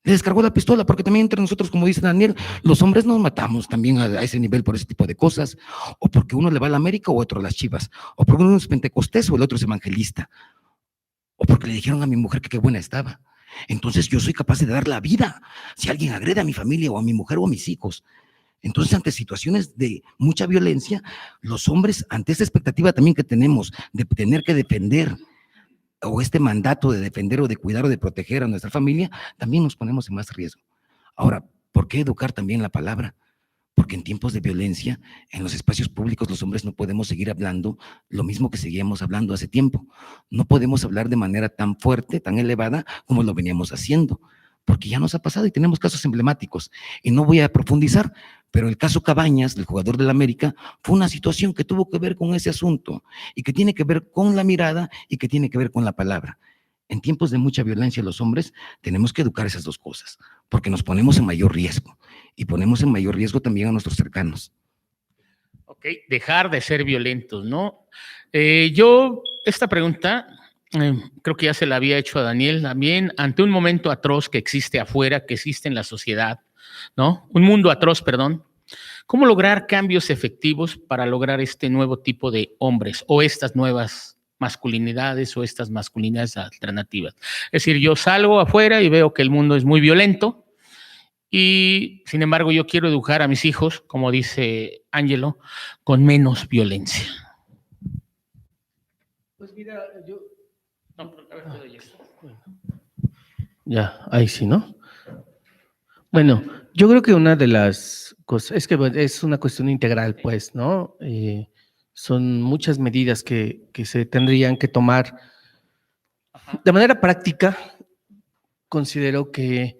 Le descargó la pistola, porque también entre nosotros, como dice Daniel, los hombres nos matamos también a ese nivel por ese tipo de cosas, o porque uno le va a la América o otro a las Chivas, o porque uno es pentecostés o el otro es evangelista, o porque le dijeron a mi mujer que qué buena estaba. Entonces yo soy capaz de dar la vida si alguien agrede a mi familia o a mi mujer o a mis hijos. Entonces, ante situaciones de mucha violencia, los hombres, ante esa expectativa también que tenemos de tener que defender, o este mandato de defender o de cuidar o de proteger a nuestra familia, también nos ponemos en más riesgo. Ahora, ¿por qué educar también la palabra? Porque en tiempos de violencia, en los espacios públicos, los hombres no podemos seguir hablando lo mismo que seguíamos hablando hace tiempo. No podemos hablar de manera tan fuerte, tan elevada, como lo veníamos haciendo, porque ya nos ha pasado y tenemos casos emblemáticos. Y no voy a profundizar, pero el caso Cabañas, del jugador del América, fue una situación que tuvo que ver con ese asunto y que tiene que ver con la mirada y que tiene que ver con la palabra. En tiempos de mucha violencia, los hombres tenemos que educar esas dos cosas, porque nos ponemos en mayor riesgo y ponemos en mayor riesgo también a nuestros cercanos. Ok, dejar de ser violentos, ¿no? Yo, esta pregunta, creo que ya se la había hecho a Daniel también, ante un momento atroz que existe afuera, que existe en la sociedad, ¿no? Un mundo atroz, perdón. ¿Cómo lograr cambios efectivos para lograr este nuevo tipo de hombres o estas nuevas masculinidades o estas masculinidades alternativas? Es decir, yo salgo afuera y veo que el mundo es muy violento y, sin embargo, yo quiero educar a mis hijos, como dice Ángelo, con menos violencia. Pues mira, yo... No, pero a ver, te doy esto. Ya, ahí sí, ¿no? Bueno, yo creo que una de las cosas, es que es una cuestión integral, pues, ¿no? Son muchas medidas que se tendrían que tomar. De manera práctica, considero que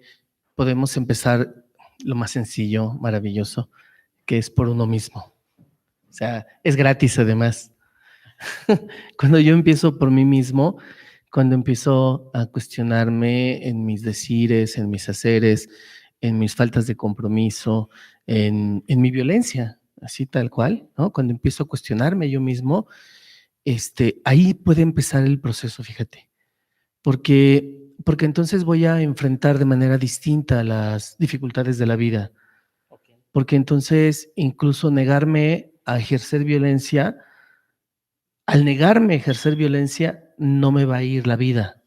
podemos empezar lo más sencillo, maravilloso, que es por uno mismo. O sea, es gratis además. Cuando yo empiezo por mí mismo, cuando empiezo a cuestionarme en mis decires, en mis haceres, en mis faltas de compromiso, en mi violencia, así tal cual, ¿no? Cuando empiezo a cuestionarme yo mismo, ahí puede empezar el proceso, fíjate, porque entonces voy a enfrentar de manera distinta las dificultades de la vida, porque entonces incluso negarme a ejercer violencia, al negarme a ejercer violencia, no me va a ir la vida.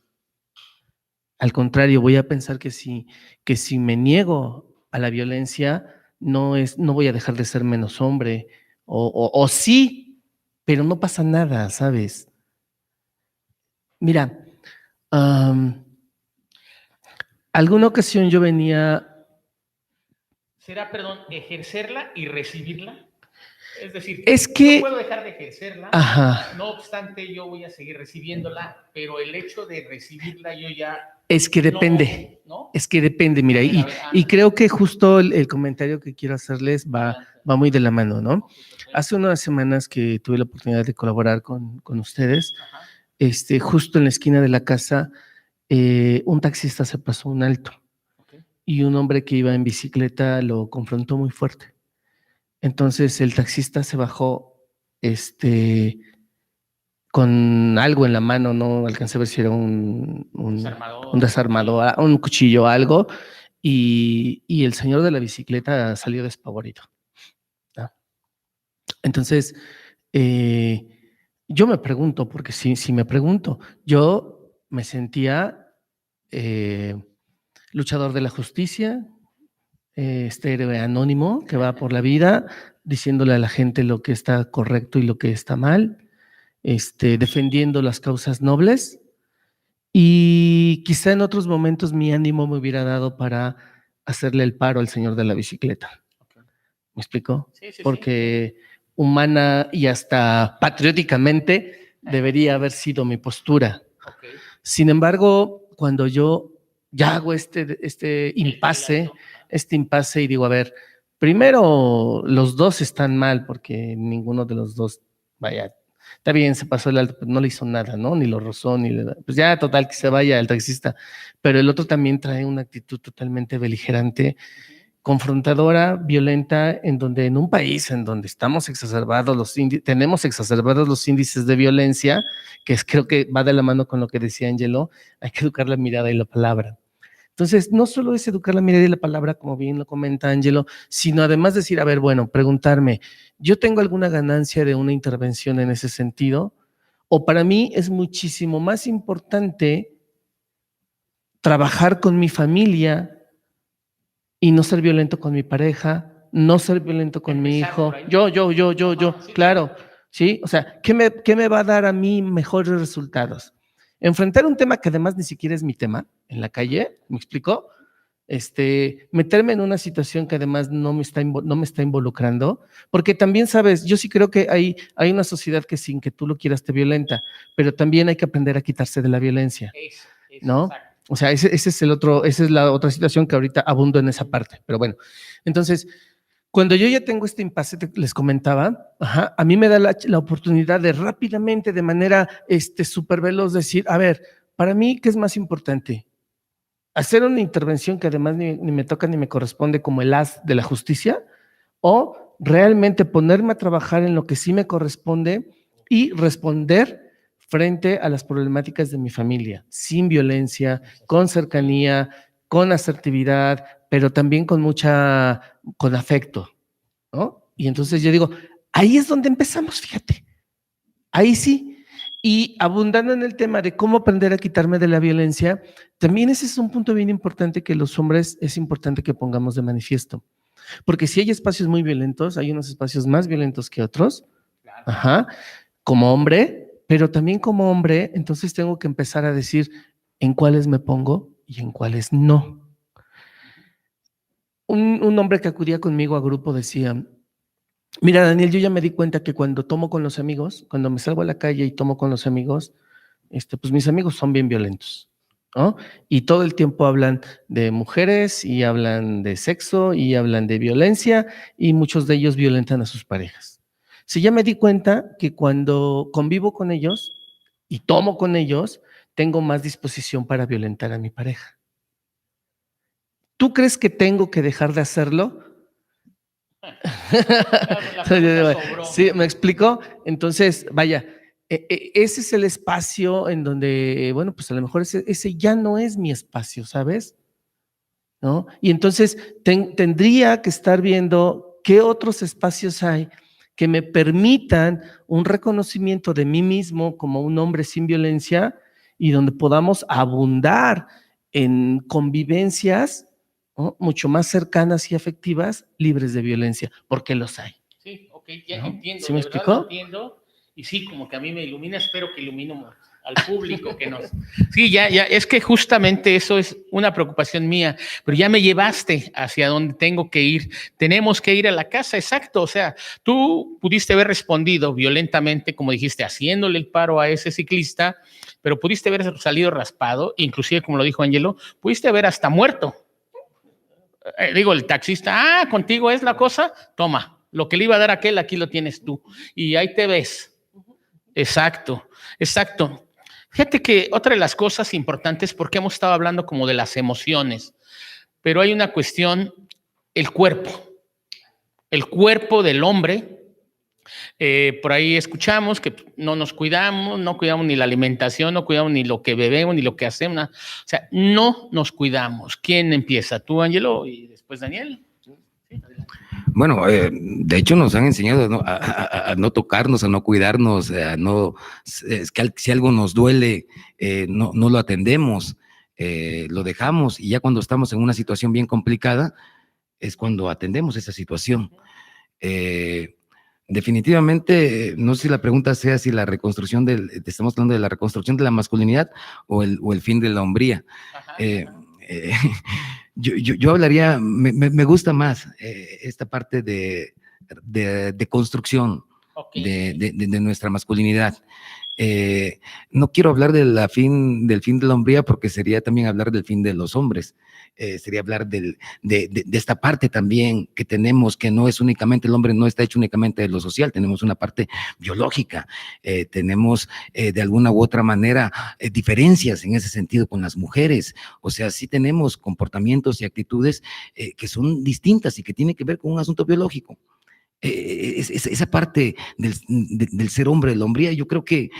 Al contrario, voy a pensar que si me niego a la violencia, no voy a dejar de ser menos hombre, o sí, pero no pasa nada, ¿sabes? Mira, alguna ocasión yo venía... ¿Será, perdón, ejercerla y recibirla? Es decir, es que no puedo dejar de ejercerla, ajá, no obstante yo voy a seguir recibiéndola, pero el hecho de recibirla yo ya... es que depende, ¿no? es que depende, mira, y creo que justo el comentario que quiero hacerles va muy de la mano, ¿no? Hace unas semanas que tuve la oportunidad de colaborar con ustedes, justo en la esquina de la casa, un taxista se pasó un alto y un hombre que iba en bicicleta lo confrontó muy fuerte. Entonces el taxista se bajó con algo en la mano, no alcancé a ver si era un desarmador, un cuchillo, algo, y el señor de la bicicleta salió despavorido, ¿no? Entonces, yo me pregunto, porque si me pregunto, yo me sentía luchador de la justicia, héroe anónimo que va por la vida diciéndole a la gente lo que está correcto y lo que está mal, defendiendo las causas nobles, y quizá en otros momentos mi ánimo me hubiera dado para hacerle el paro al señor de la bicicleta. ¿Me explico? Sí, porque humana y hasta patrióticamente debería haber sido mi postura. Okay. Sin embargo, cuando yo ya hago este impasse y digo, a ver, primero los dos están mal porque ninguno de los dos, vaya, está bien, se pasó el alto, pero no le hizo nada, ¿no? Ni lo rozó, pues ya total que se vaya el taxista, pero el otro también trae una actitud totalmente beligerante, confrontadora, violenta, en donde en un país en donde estamos tenemos exacerbados los índices de violencia, creo que va de la mano con lo que decía Angelo, hay que educar la mirada y la palabra. Entonces, no solo es educar la mirada y la palabra, como bien lo comenta Angelo, sino además decir, a ver, bueno, preguntarme, ¿yo tengo alguna ganancia de una intervención en ese sentido? O para mí es muchísimo más importante trabajar con mi familia y no ser violento con mi pareja, no ser violento con mi hijo. Yo, Sí, claro, ¿sí? O sea, ¿qué me va a dar a mí mejores resultados? Enfrentar un tema que además ni siquiera es mi tema en la calle, ¿me explico? Meterme en una situación que además no me está involucrando, porque también, sabes, yo sí creo que hay una sociedad que sin que tú lo quieras te violenta, pero también hay que aprender a quitarse de la violencia, ¿no? Exacto. O sea, esa es la otra situación que ahorita abundo en esa parte, pero bueno. Entonces, cuando yo ya tengo este impasse, les comentaba, a mí me da la oportunidad de rápidamente, de manera súper veloz, decir, a ver, para mí, ¿qué es más importante? ¿Hacer una intervención que además ni me toca ni me corresponde como el as de la justicia? ¿O realmente ponerme a trabajar en lo que sí me corresponde y responder frente a las problemáticas de mi familia, sin violencia, con cercanía, con asertividad, pero también con afecto, ¿no? Y entonces yo digo, ahí es donde empezamos, fíjate, ahí sí. Y abundando en el tema de cómo aprender a quitarme de la violencia, también ese es un punto bien importante que los hombres es importante que pongamos de manifiesto. Porque si hay espacios muy violentos, hay unos espacios más violentos que otros, como hombre, pero también como hombre, entonces tengo que empezar a decir en cuáles me pongo y en cuáles no. Un hombre que acudía conmigo a grupo decía, mira, Daniel, yo ya me di cuenta que cuando tomo con los amigos, cuando me salgo a la calle y tomo con los amigos, pues mis amigos son bien violentos, ¿no? Y todo el tiempo hablan de mujeres y hablan de sexo y hablan de violencia y muchos de ellos violentan a sus parejas. Sí, ya me di cuenta que cuando convivo con ellos y tomo con ellos, tengo más disposición para violentar a mi pareja. ¿Tú crees que tengo que dejar de hacerlo? Sí, ¿me explico? Entonces, vaya, ese es el espacio en donde, bueno, pues a lo mejor ese ya no es mi espacio, ¿sabes? ¿No? Y entonces tendría que estar viendo qué otros espacios hay que me permitan un reconocimiento de mí mismo como un hombre sin violencia y donde podamos abundar en convivencias, ¿no?, mucho más cercanas y afectivas, libres de violencia, porque los hay. Sí, ok, ya ¿No? entiendo. ¿Sí me de verdad explicó? lo entiendo. Y sí, como que a mí me ilumina, espero que ilumino al público que nos... Sí, ya, es que justamente eso es una preocupación mía, pero ya me llevaste hacia donde tengo que ir. Tenemos que ir a la casa, exacto. O sea, tú pudiste haber respondido violentamente, como dijiste, haciéndole el paro a ese ciclista, pero pudiste haber salido raspado, inclusive, como lo dijo Angelo, pudiste haber hasta muerto. Digo, el taxista, contigo es la cosa, toma, lo que le iba a dar a aquel, aquí lo tienes tú. Y ahí te ves. Exacto. Fíjate que otra de las cosas importantes, porque hemos estado hablando como de las emociones, pero hay una cuestión, el cuerpo del hombre. Por ahí escuchamos que no nos cuidamos, no cuidamos ni la alimentación, no cuidamos ni lo que bebemos, ni lo que hacemos. O sea, no nos cuidamos. ¿Quién empieza? ¿Tú, Angelo? Y después Daniel. Sí, bueno, de hecho nos han enseñado, ¿no?, a no tocarnos, a no cuidarnos, a no, es que si algo nos duele, no lo atendemos, lo dejamos, y ya cuando estamos en una situación bien complicada es cuando atendemos esa situación. Definitivamente, no sé si la pregunta sea si la reconstrucción estamos hablando de la reconstrucción de la masculinidad o el fin de la hombría. Yo hablaría, me gusta más esta parte de de construcción Ok. de nuestra masculinidad. No quiero hablar del fin de la hombría porque sería también hablar del fin de los hombres. Sería hablar de esta parte también que tenemos, que no es únicamente, el hombre no está hecho únicamente de lo social, tenemos una parte biológica, tenemos de alguna u otra manera diferencias en ese sentido con las mujeres, o sea, sí tenemos comportamientos y actitudes que son distintas y que tienen que ver con un asunto biológico. Esa parte del ser hombre, de la hombría, yo creo que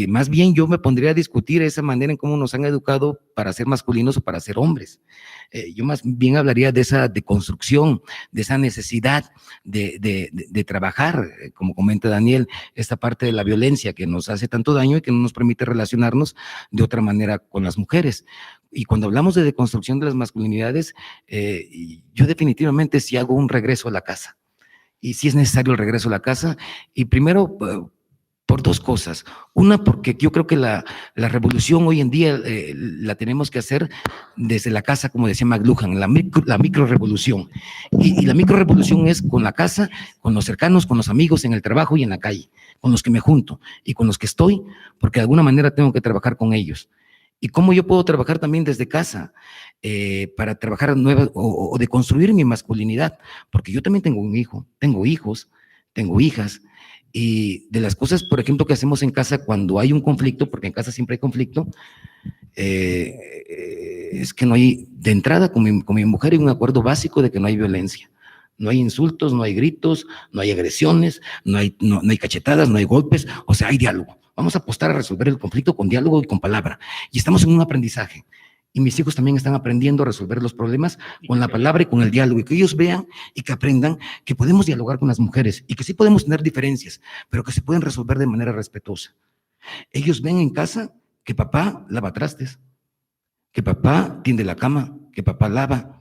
más bien yo me pondría a discutir esa manera en cómo nos han educado para ser masculinos o para ser hombres. Yo más bien hablaría de esa deconstrucción, de esa necesidad de trabajar, como comenta Daniel, esta parte de la violencia que nos hace tanto daño y que no nos permite relacionarnos de otra manera con las mujeres. Y cuando hablamos de deconstrucción de las masculinidades, yo definitivamente sí hago un regreso a la casa. Y sí es necesario el regreso a la casa. Y primero, por dos cosas. Una, porque yo creo que la revolución hoy en día la tenemos que hacer desde la casa, como decía McLuhan, la micro revolución. Y la micro revolución es con la casa, con los cercanos, con los amigos, en el trabajo y en la calle, con los que me junto y con los que estoy, porque de alguna manera tengo que trabajar con ellos. Y cómo yo puedo trabajar también desde casa para trabajar nuevas o de construir mi masculinidad, porque yo también tengo un hijo, tengo hijos, tengo hijas, y de las cosas, por ejemplo, que hacemos en casa cuando hay un conflicto, porque en casa siempre hay conflicto, es que no hay, de entrada con mi mujer hay un acuerdo básico de que no hay violencia. No hay insultos, no hay gritos, no hay agresiones, no hay cachetadas, no hay golpes, o sea, hay diálogo. Vamos a apostar a resolver el conflicto con diálogo y con palabra. Y estamos en un aprendizaje. Y mis hijos también están aprendiendo a resolver los problemas con la palabra y con el diálogo. Y que ellos vean y que aprendan que podemos dialogar con las mujeres y que sí podemos tener diferencias, pero que se pueden resolver de manera respetuosa. Ellos ven en casa que papá lava trastes, que papá tiende la cama, que papá lava,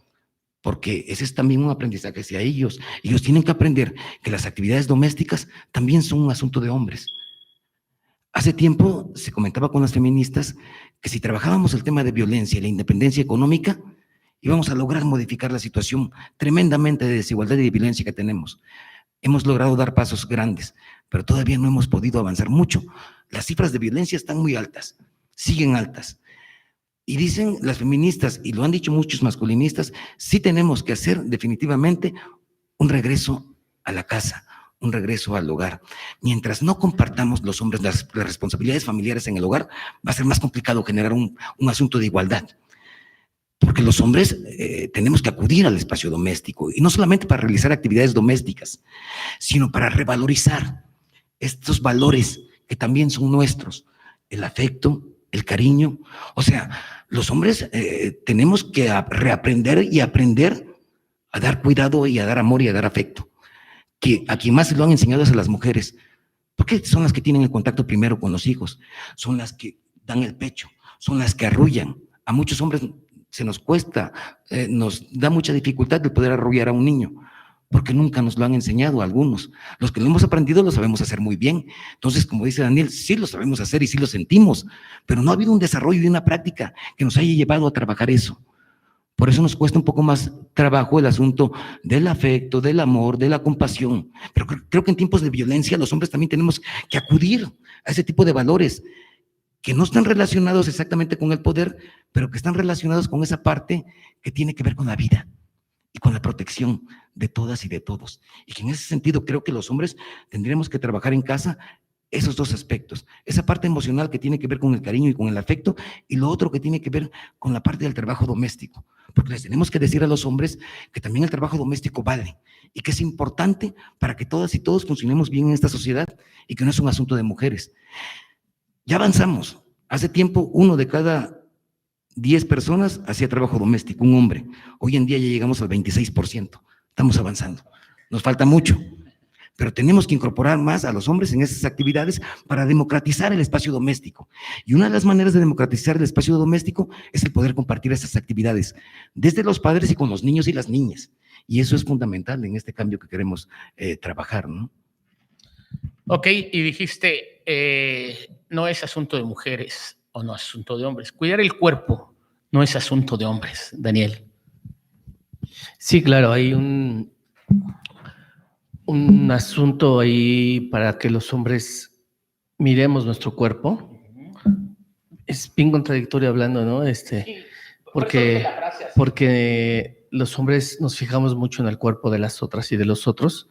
porque ese es también un aprendizaje hacia ellos. Ellos tienen que aprender que las actividades domésticas también son un asunto de hombres. Hace tiempo se comentaba con las feministas que si trabajábamos el tema de violencia y la independencia económica, íbamos a lograr modificar la situación tremendamente de desigualdad y de violencia que tenemos. Hemos logrado dar pasos grandes, pero todavía no hemos podido avanzar mucho. Las cifras de violencia están muy altas, siguen altas. Y dicen las feministas, y lo han dicho muchos masculinistas, sí tenemos que hacer definitivamente un regreso a la casa, un regreso al hogar. Mientras no compartamos los hombres las responsabilidades familiares en el hogar, va a ser más complicado generar un asunto de igualdad. Porque los hombres tenemos que acudir al espacio doméstico, y no solamente para realizar actividades domésticas, sino para revalorizar estos valores que también son nuestros, el afecto, el cariño. O sea, los hombres tenemos que reaprender y aprender a dar cuidado y a dar amor y a dar afecto. Que a quien más se lo han enseñado es a las mujeres, porque son las que tienen el contacto primero con los hijos, son las que dan el pecho, son las que arrullan. A muchos hombres se nos cuesta, nos da mucha dificultad de poder arrullar a un niño, porque nunca nos lo han enseñado a algunos. Los que lo hemos aprendido lo sabemos hacer muy bien. Entonces, como dice Daniel, sí lo sabemos hacer y sí lo sentimos, pero no ha habido un desarrollo y una práctica que nos haya llevado a trabajar eso. Por eso nos cuesta un poco más trabajo el asunto del afecto, del amor, de la compasión. Pero creo que en tiempos de violencia los hombres también tenemos que acudir a ese tipo de valores que no están relacionados exactamente con el poder, pero que están relacionados con esa parte que tiene que ver con la vida y con la protección de todas y de todos. Y que en ese sentido creo que los hombres tendríamos que trabajar en casa esos dos aspectos, esa parte emocional que tiene que ver con el cariño y con el afecto, y lo otro que tiene que ver con la parte del trabajo doméstico, porque les tenemos que decir a los hombres que también el trabajo doméstico vale y que es importante para que todas y todos funcionemos bien en esta sociedad y que no es un asunto de mujeres. Ya avanzamos. Hace tiempo 1 de cada 10 personas hacía trabajo doméstico, un hombre. Hoy en día ya llegamos al 26%. Estamos avanzando. Nos falta mucho, pero tenemos que incorporar más a los hombres en esas actividades para democratizar el espacio doméstico. Y una de las maneras de democratizar el espacio doméstico es el poder compartir esas actividades desde los padres y con los niños y las niñas. Y eso es fundamental en este cambio que queremos trabajar, ¿no? Ok, y dijiste, no es asunto de mujeres o no es asunto de hombres. Cuidar el cuerpo no es asunto de hombres, Daniel. Sí, claro, hay un asunto ahí para que los hombres miremos nuestro cuerpo. Es bien contradictorio hablando, ¿no? Porque los hombres nos fijamos mucho en el cuerpo de las otras y de los otros,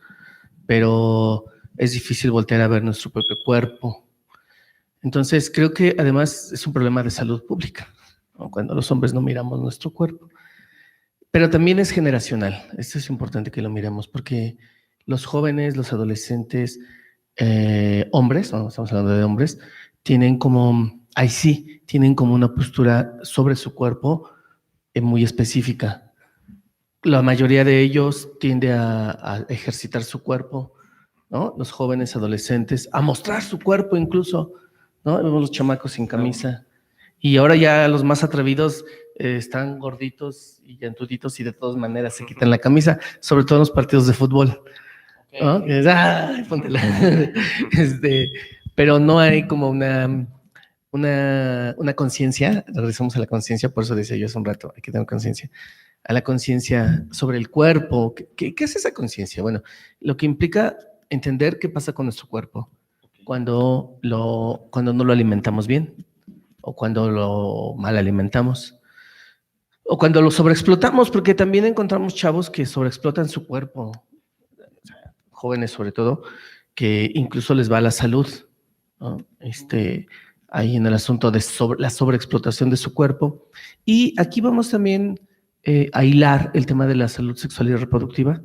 pero es difícil voltear a ver nuestro propio cuerpo. Entonces, creo que además es un problema de salud pública, ¿no? Cuando los hombres no miramos nuestro cuerpo. Pero también es generacional. Esto es importante que lo miremos, porque los jóvenes, los adolescentes, hombres, ¿no? Estamos hablando de hombres, tienen como, ahí sí, tienen como una postura sobre su cuerpo muy específica. La mayoría de ellos tiende a ejercitar su cuerpo, ¿no? Los jóvenes, adolescentes, a mostrar su cuerpo incluso, ¿no? Vemos los chamacos sin camisa. Y ahora ya los más atrevidos están gorditos y llantuditos y de todas maneras se quitan la camisa, sobre todo en los partidos de fútbol, ¿no? ¡Ay, póntela! Pero no hay como una conciencia, regresamos a la conciencia, por eso decía yo hace un rato, hay que tener conciencia, a la conciencia sobre el cuerpo. ¿Qué es esa conciencia? Bueno, lo que implica entender qué pasa con nuestro cuerpo cuando no lo alimentamos bien, o cuando lo mal alimentamos, o cuando lo sobreexplotamos, porque también encontramos chavos que sobreexplotan su cuerpo, jóvenes sobre todo, que incluso les va a la salud, ¿no? Ahí en el asunto de la sobreexplotación de su cuerpo. Y aquí vamos también a hilar el tema de la salud sexual y reproductiva,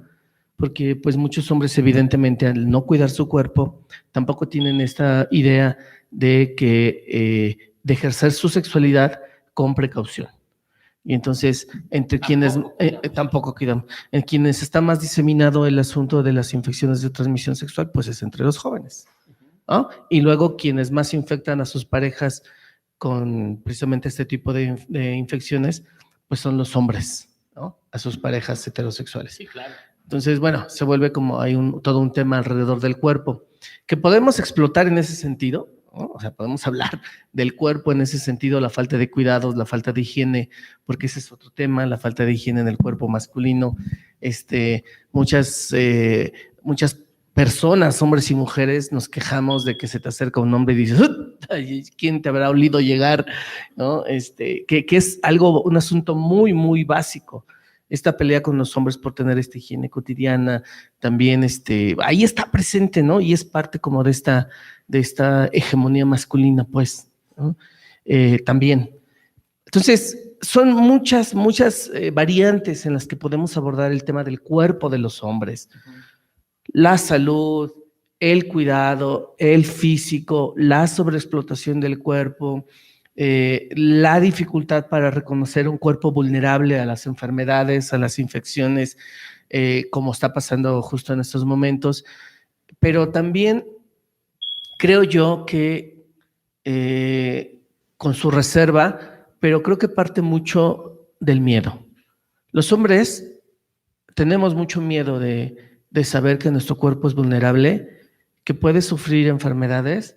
porque pues muchos hombres evidentemente al no cuidar su cuerpo tampoco tienen esta idea de que de ejercer su sexualidad con precaución. Y entonces, entre quienes tampoco cuidan, en quienes está más diseminado el asunto de las infecciones de transmisión sexual, pues es entre los jóvenes, ¿no? Y luego quienes más infectan a sus parejas con precisamente este tipo de infecciones, pues son los hombres, ¿no? A sus parejas heterosexuales. Sí, claro. Entonces, bueno, se vuelve como hay todo un tema alrededor del cuerpo que podemos explotar en ese sentido, ¿no? O sea, podemos hablar del cuerpo en ese sentido, la falta de cuidados, la falta de higiene, porque ese es otro tema, la falta de higiene en el cuerpo masculino. Muchas personas, hombres y mujeres, nos quejamos de que se te acerca un hombre y dices, ¿quién te habrá olido llegar? ¿No? Que es un asunto muy, muy básico. Esta pelea con los hombres por tener esta higiene cotidiana, también ahí está presente, ¿no? Y es parte como de esta hegemonía masculina, pues, ¿no? También. Entonces, son muchas variantes en las que podemos abordar el tema del cuerpo de los hombres. La salud, el cuidado, el físico, la sobreexplotación del cuerpo, la dificultad para reconocer un cuerpo vulnerable a las enfermedades, a las infecciones, como está pasando justo en estos momentos, pero también creo yo que con su reserva, pero creo que parte mucho del miedo. Los hombres tenemos mucho miedo de saber que nuestro cuerpo es vulnerable, que puede sufrir enfermedades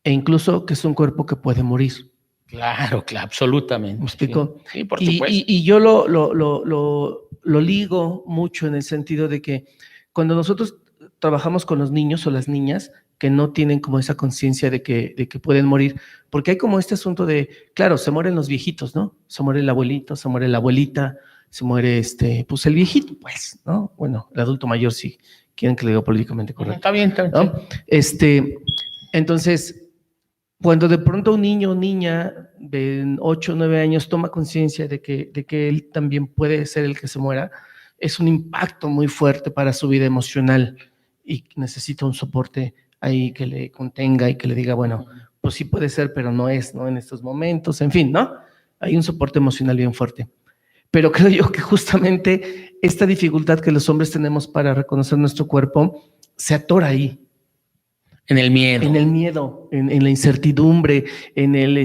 e incluso que es un cuerpo que puede morir. Claro, absolutamente. ¿Me explico? Sí, por supuesto. Y yo lo ligo mucho en el sentido de que cuando nosotros trabajamos con los niños o las niñas que no tienen como esa conciencia de que pueden morir, porque hay como este asunto de, claro, se mueren los viejitos, ¿no? Se muere el abuelito, se muere la abuelita, se muere pues el viejito, pues, ¿no? Bueno, el adulto mayor, si quieren que le diga políticamente correcto. Está bien, ¿no? Entonces, cuando de pronto un niño o niña de 8 o 9 años toma conciencia de que él también puede ser el que se muera, es un impacto muy fuerte para su vida emocional y necesita un soporte ahí que le contenga y que le diga, bueno, pues sí puede ser, pero no es, ¿no? En estos momentos, en fin, ¿no? Hay un soporte emocional bien fuerte. Pero creo yo que justamente esta dificultad que los hombres tenemos para reconocer nuestro cuerpo se atora ahí. En el miedo. En el miedo, en la incertidumbre, en el,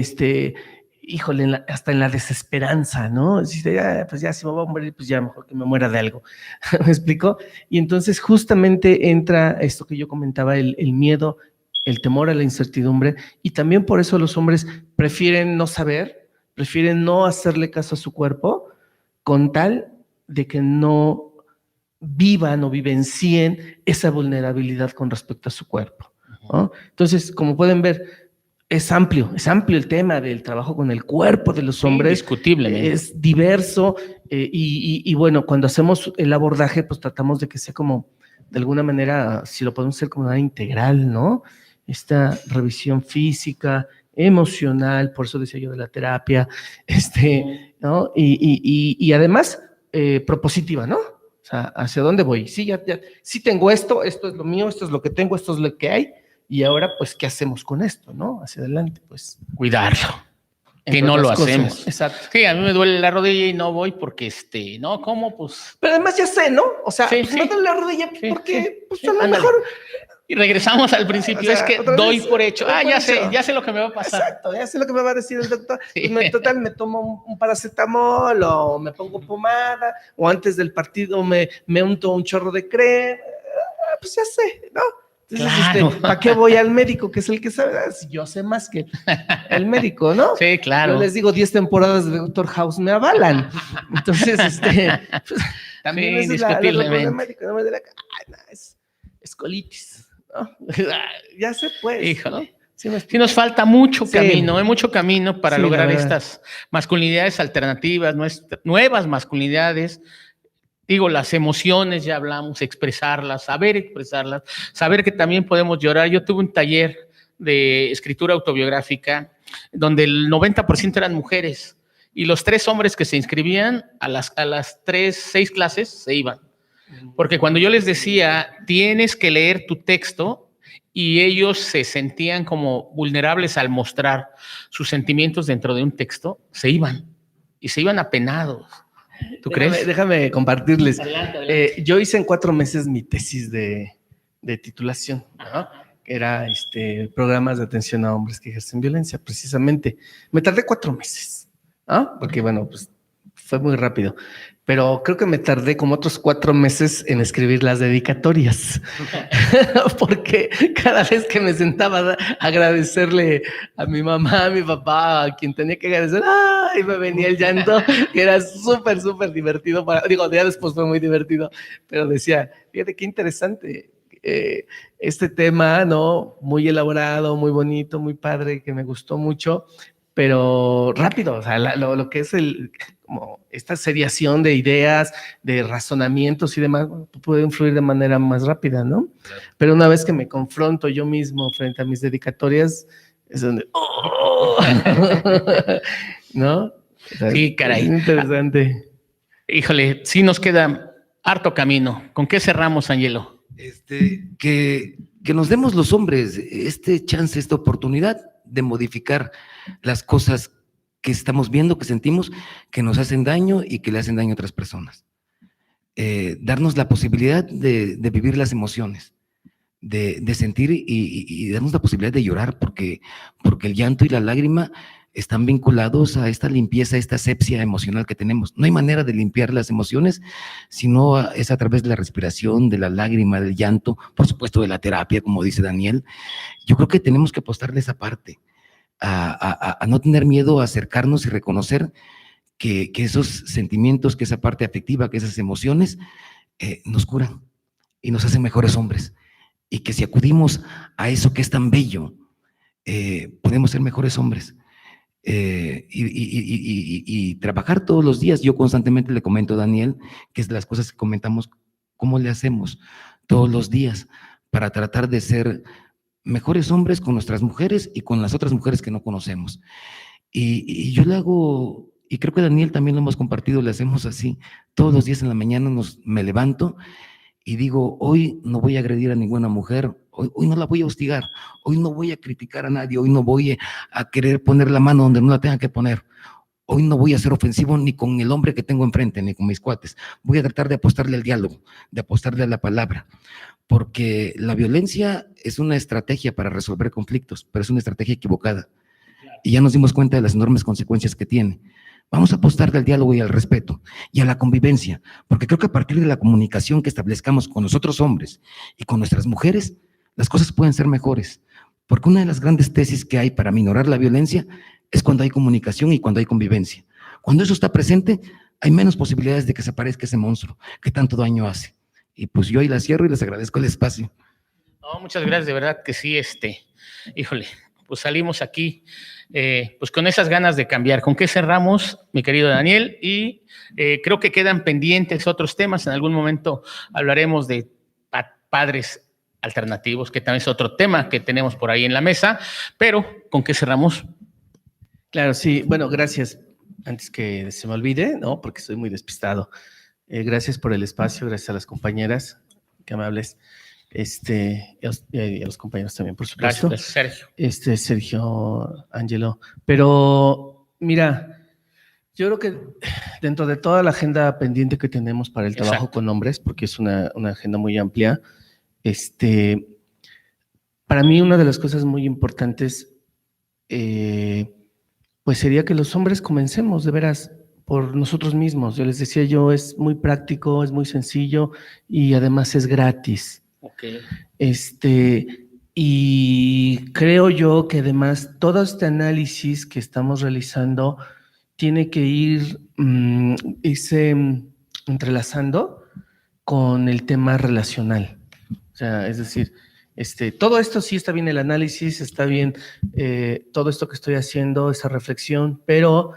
híjole, hasta en la desesperanza, ¿no? Pues ya si me voy a morir, pues ya mejor que me muera de algo. ¿Me explico? Y entonces justamente entra esto que yo comentaba, el miedo, el temor a la incertidumbre, y también por eso los hombres prefieren no saber, prefieren no hacerle caso a su cuerpo, con tal de que no vivan o vivencien esa vulnerabilidad con respecto a su cuerpo, ¿no? Entonces, como pueden ver, es amplio el tema del trabajo con el cuerpo de los hombres. Indiscutiblemente. Es diverso y bueno, cuando hacemos el abordaje, pues tratamos de que sea como, de alguna manera, si lo podemos hacer como una integral, ¿no? Esta revisión física, emocional, por eso decía yo de la terapia, ¿no? Y además, propositiva, ¿no? O sea, ¿hacia dónde voy? Sí, sí tengo esto es lo mío, esto es lo que tengo, esto es lo que hay. Y ahora, pues, ¿qué hacemos con esto, no? Hacia adelante, pues. Cuidarlo. Que Entre no lo otras cosas. hacemos. Exacto. Sí, a mí me duele la rodilla y no voy porque, no, ¿cómo? Pues. Pero además ya sé, ¿no? O sea, Sí, pues sí. me duele la rodilla Sí, porque, sí, pues, sí, a lo ándale. mejor. Y regresamos al principio, O sea, es que otra doy vez, por hecho. doy por hecho. Ya sé lo que me va a pasar. Exacto, ya sé lo que me va a decir el doctor. Sí. Pues total, me tomo un paracetamol o me pongo pomada o antes del partido me unto un chorro de crema. Pues ya sé, ¿no? Entonces, Claro. ¿para qué voy al médico, que es el que sabe? Si yo sé más que el médico, ¿no? Sí, claro. Yo les digo, 10 temporadas de Doctor House me avalan. Entonces, pues, también Sí, esa es la indiscutiblemente. problemática, ¿no? De la, no, es colitis, ¿no? Ya se puede. Híjole. ¿no? Sí, Sí, nos falta mucho Sí. camino, hay mucho camino para Sí, la lograr verdad. estas masculinidades alternativas, nuevas masculinidades. Digo, las emociones, ya hablamos, expresarlas, saber que también podemos llorar. Yo tuve un taller de escritura autobiográfica donde el 90% eran mujeres y los 3 hombres que se inscribían a las 6 clases se iban. Porque cuando yo les decía, tienes que leer tu texto, y ellos se sentían como vulnerables al mostrar sus sentimientos dentro de un texto, se iban y se iban apenados. ¿Tú crees? Déjame compartirles. Adelante. Yo hice en 4 meses mi tesis de titulación, ¿no? Que era programas de atención a hombres que ejercen violencia, precisamente. Me tardé 4 meses, ¿no? Porque, bueno, pues fue muy rápido. Pero creo que me tardé como otros 4 meses en escribir las dedicatorias. Porque cada vez que me sentaba a agradecerle a mi mamá, a mi papá, a quien tenía que agradecer, ¡ay! Me venía el llanto, que era súper, súper divertido. Ya después fue muy divertido, pero decía, fíjate qué interesante este tema, ¿no? Muy elaborado, muy bonito, muy padre, que me gustó mucho, pero rápido, o sea, lo que es como esta seriación de ideas, de razonamientos y demás, puede influir de manera más rápida, ¿no? Claro. Pero una vez que me confronto yo mismo frente a mis dedicatorias, es donde, ¡oh! ¿no? O sea, Sí, caray. Es interesante. Híjole, sí nos queda harto camino. ¿Con qué cerramos, Angelo? Que nos demos los hombres este chance, esta oportunidad de modificar las cosas que estamos viendo, que sentimos, que nos hacen daño y que le hacen daño a otras personas. Darnos la posibilidad de vivir las emociones, de sentir y darnos la posibilidad de llorar, porque el llanto y la lágrima están vinculados a esta limpieza, a esta asepsia emocional que tenemos. No hay manera de limpiar las emociones, sino es a través de la respiración, de la lágrima, del llanto, por supuesto de la terapia, como dice Daniel. Yo creo que tenemos que apostarle esa parte, a no tener miedo a acercarnos y reconocer que esos sentimientos, que esa parte afectiva, que esas emociones nos curan y nos hacen mejores hombres. Y que si acudimos a eso que es tan bello, podemos ser mejores hombres. Y trabajar todos los días. Yo constantemente le comento a Daniel, que es de las cosas que comentamos, cómo le hacemos todos los días para tratar de ser mejores hombres con nuestras mujeres y con las otras mujeres que no conocemos. Y yo le hago, y creo que Daniel también lo hemos compartido, le hacemos así, todos los días en la mañana me levanto y digo, hoy no voy a agredir a ninguna mujer, hoy no la voy a hostigar, hoy no voy a criticar a nadie, hoy no voy a querer poner la mano donde no la tenga que poner, hoy no voy a ser ofensivo ni con el hombre que tengo enfrente, ni con mis cuates, voy a tratar de apostarle al diálogo, de apostarle a la palabra, porque la violencia es una estrategia para resolver conflictos, pero es una estrategia equivocada, y ya nos dimos cuenta de las enormes consecuencias que tiene. Vamos a apostarle al diálogo y al respeto y a la convivencia, porque creo que a partir de la comunicación que establezcamos con nosotros hombres y con nuestras mujeres, las cosas pueden ser mejores, porque una de las grandes tesis que hay para minorar la violencia es cuando hay comunicación y cuando hay convivencia. Cuando eso está presente, hay menos posibilidades de que se aparezca ese monstruo que tanto daño hace. Y pues yo ahí la cierro y les agradezco el espacio. No, muchas gracias, de verdad que sí, híjole, pues salimos aquí, pues con esas ganas de cambiar. ¿Con qué cerramos, mi querido Daniel? Y creo que quedan pendientes otros temas. En algún momento hablaremos de padres alternativos, que también es otro tema que tenemos por ahí en la mesa, pero ¿con qué cerramos? Claro, sí. Bueno, gracias. Antes que se me olvide, ¿no? Porque soy muy despistado. Gracias por el espacio, gracias a las compañeras, qué amables. Y a los compañeros también, por supuesto. Gracias, Sergio. Sergio, Ángelo. Pero, mira, yo creo que dentro de toda la agenda pendiente que tenemos para el trabajo con hombres, porque es una agenda muy amplia, para mí una de las cosas muy importantes, pues sería que los hombres comencemos de veras por nosotros mismos. Yo les decía, es muy práctico, es muy sencillo y además es gratis. Okay. Y creo yo que además todo este análisis que estamos realizando tiene que irse entrelazando con el tema relacional. O sea, es decir, todo esto sí está bien, el análisis, está bien todo esto que estoy haciendo, esa reflexión, pero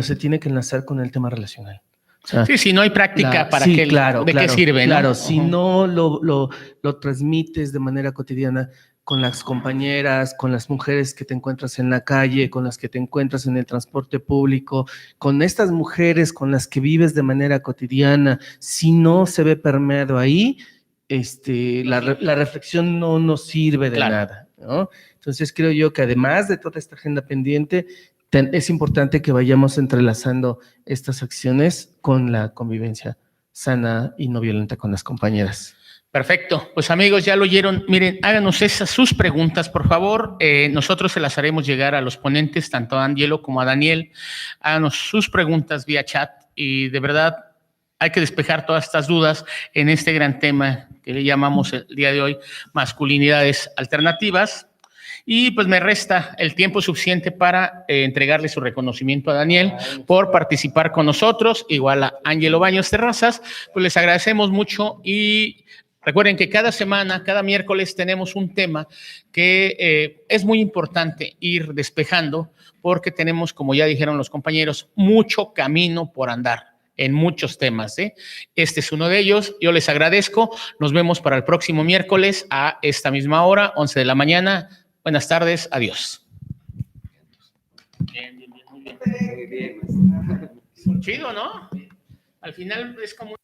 se tiene que enlazar con el tema relacional. O sea, sí, si no hay práctica, ¿para qué? Claro, ¿De qué sirve? Claro, ¿no? Si no lo transmites de manera cotidiana con las compañeras, con las mujeres que te encuentras en la calle, con las que te encuentras en el transporte público, con estas mujeres con las que vives de manera cotidiana, si no se ve permeado ahí, la reflexión no nos sirve de nada, ¿no? Entonces creo yo que además de toda esta agenda pendiente, es importante que vayamos entrelazando estas acciones con la convivencia sana y no violenta con las compañeras. Perfecto, pues amigos, ya lo oyeron. Miren, háganos sus preguntas, por favor. Nosotros se las haremos llegar a los ponentes, tanto a Ángelo como a Daniel. Háganos sus preguntas vía chat y de verdad hay que despejar todas estas dudas en este gran tema que le llamamos el día de hoy masculinidades alternativas. Y pues me resta el tiempo suficiente para entregarle su reconocimiento a Daniel por participar con nosotros, igual a Ángelo Baños Terrazas. Pues les agradecemos mucho y recuerden que cada semana, cada miércoles tenemos un tema que es muy importante ir despejando porque tenemos, como ya dijeron los compañeros, mucho camino por andar en muchos temas. Este es uno de ellos. Yo les agradezco. Nos vemos para el próximo miércoles a esta misma hora, 11 de la mañana. Buenas tardes. Adiós. Bien, muy bien. Muy bien. Chido, ¿no? Al final es como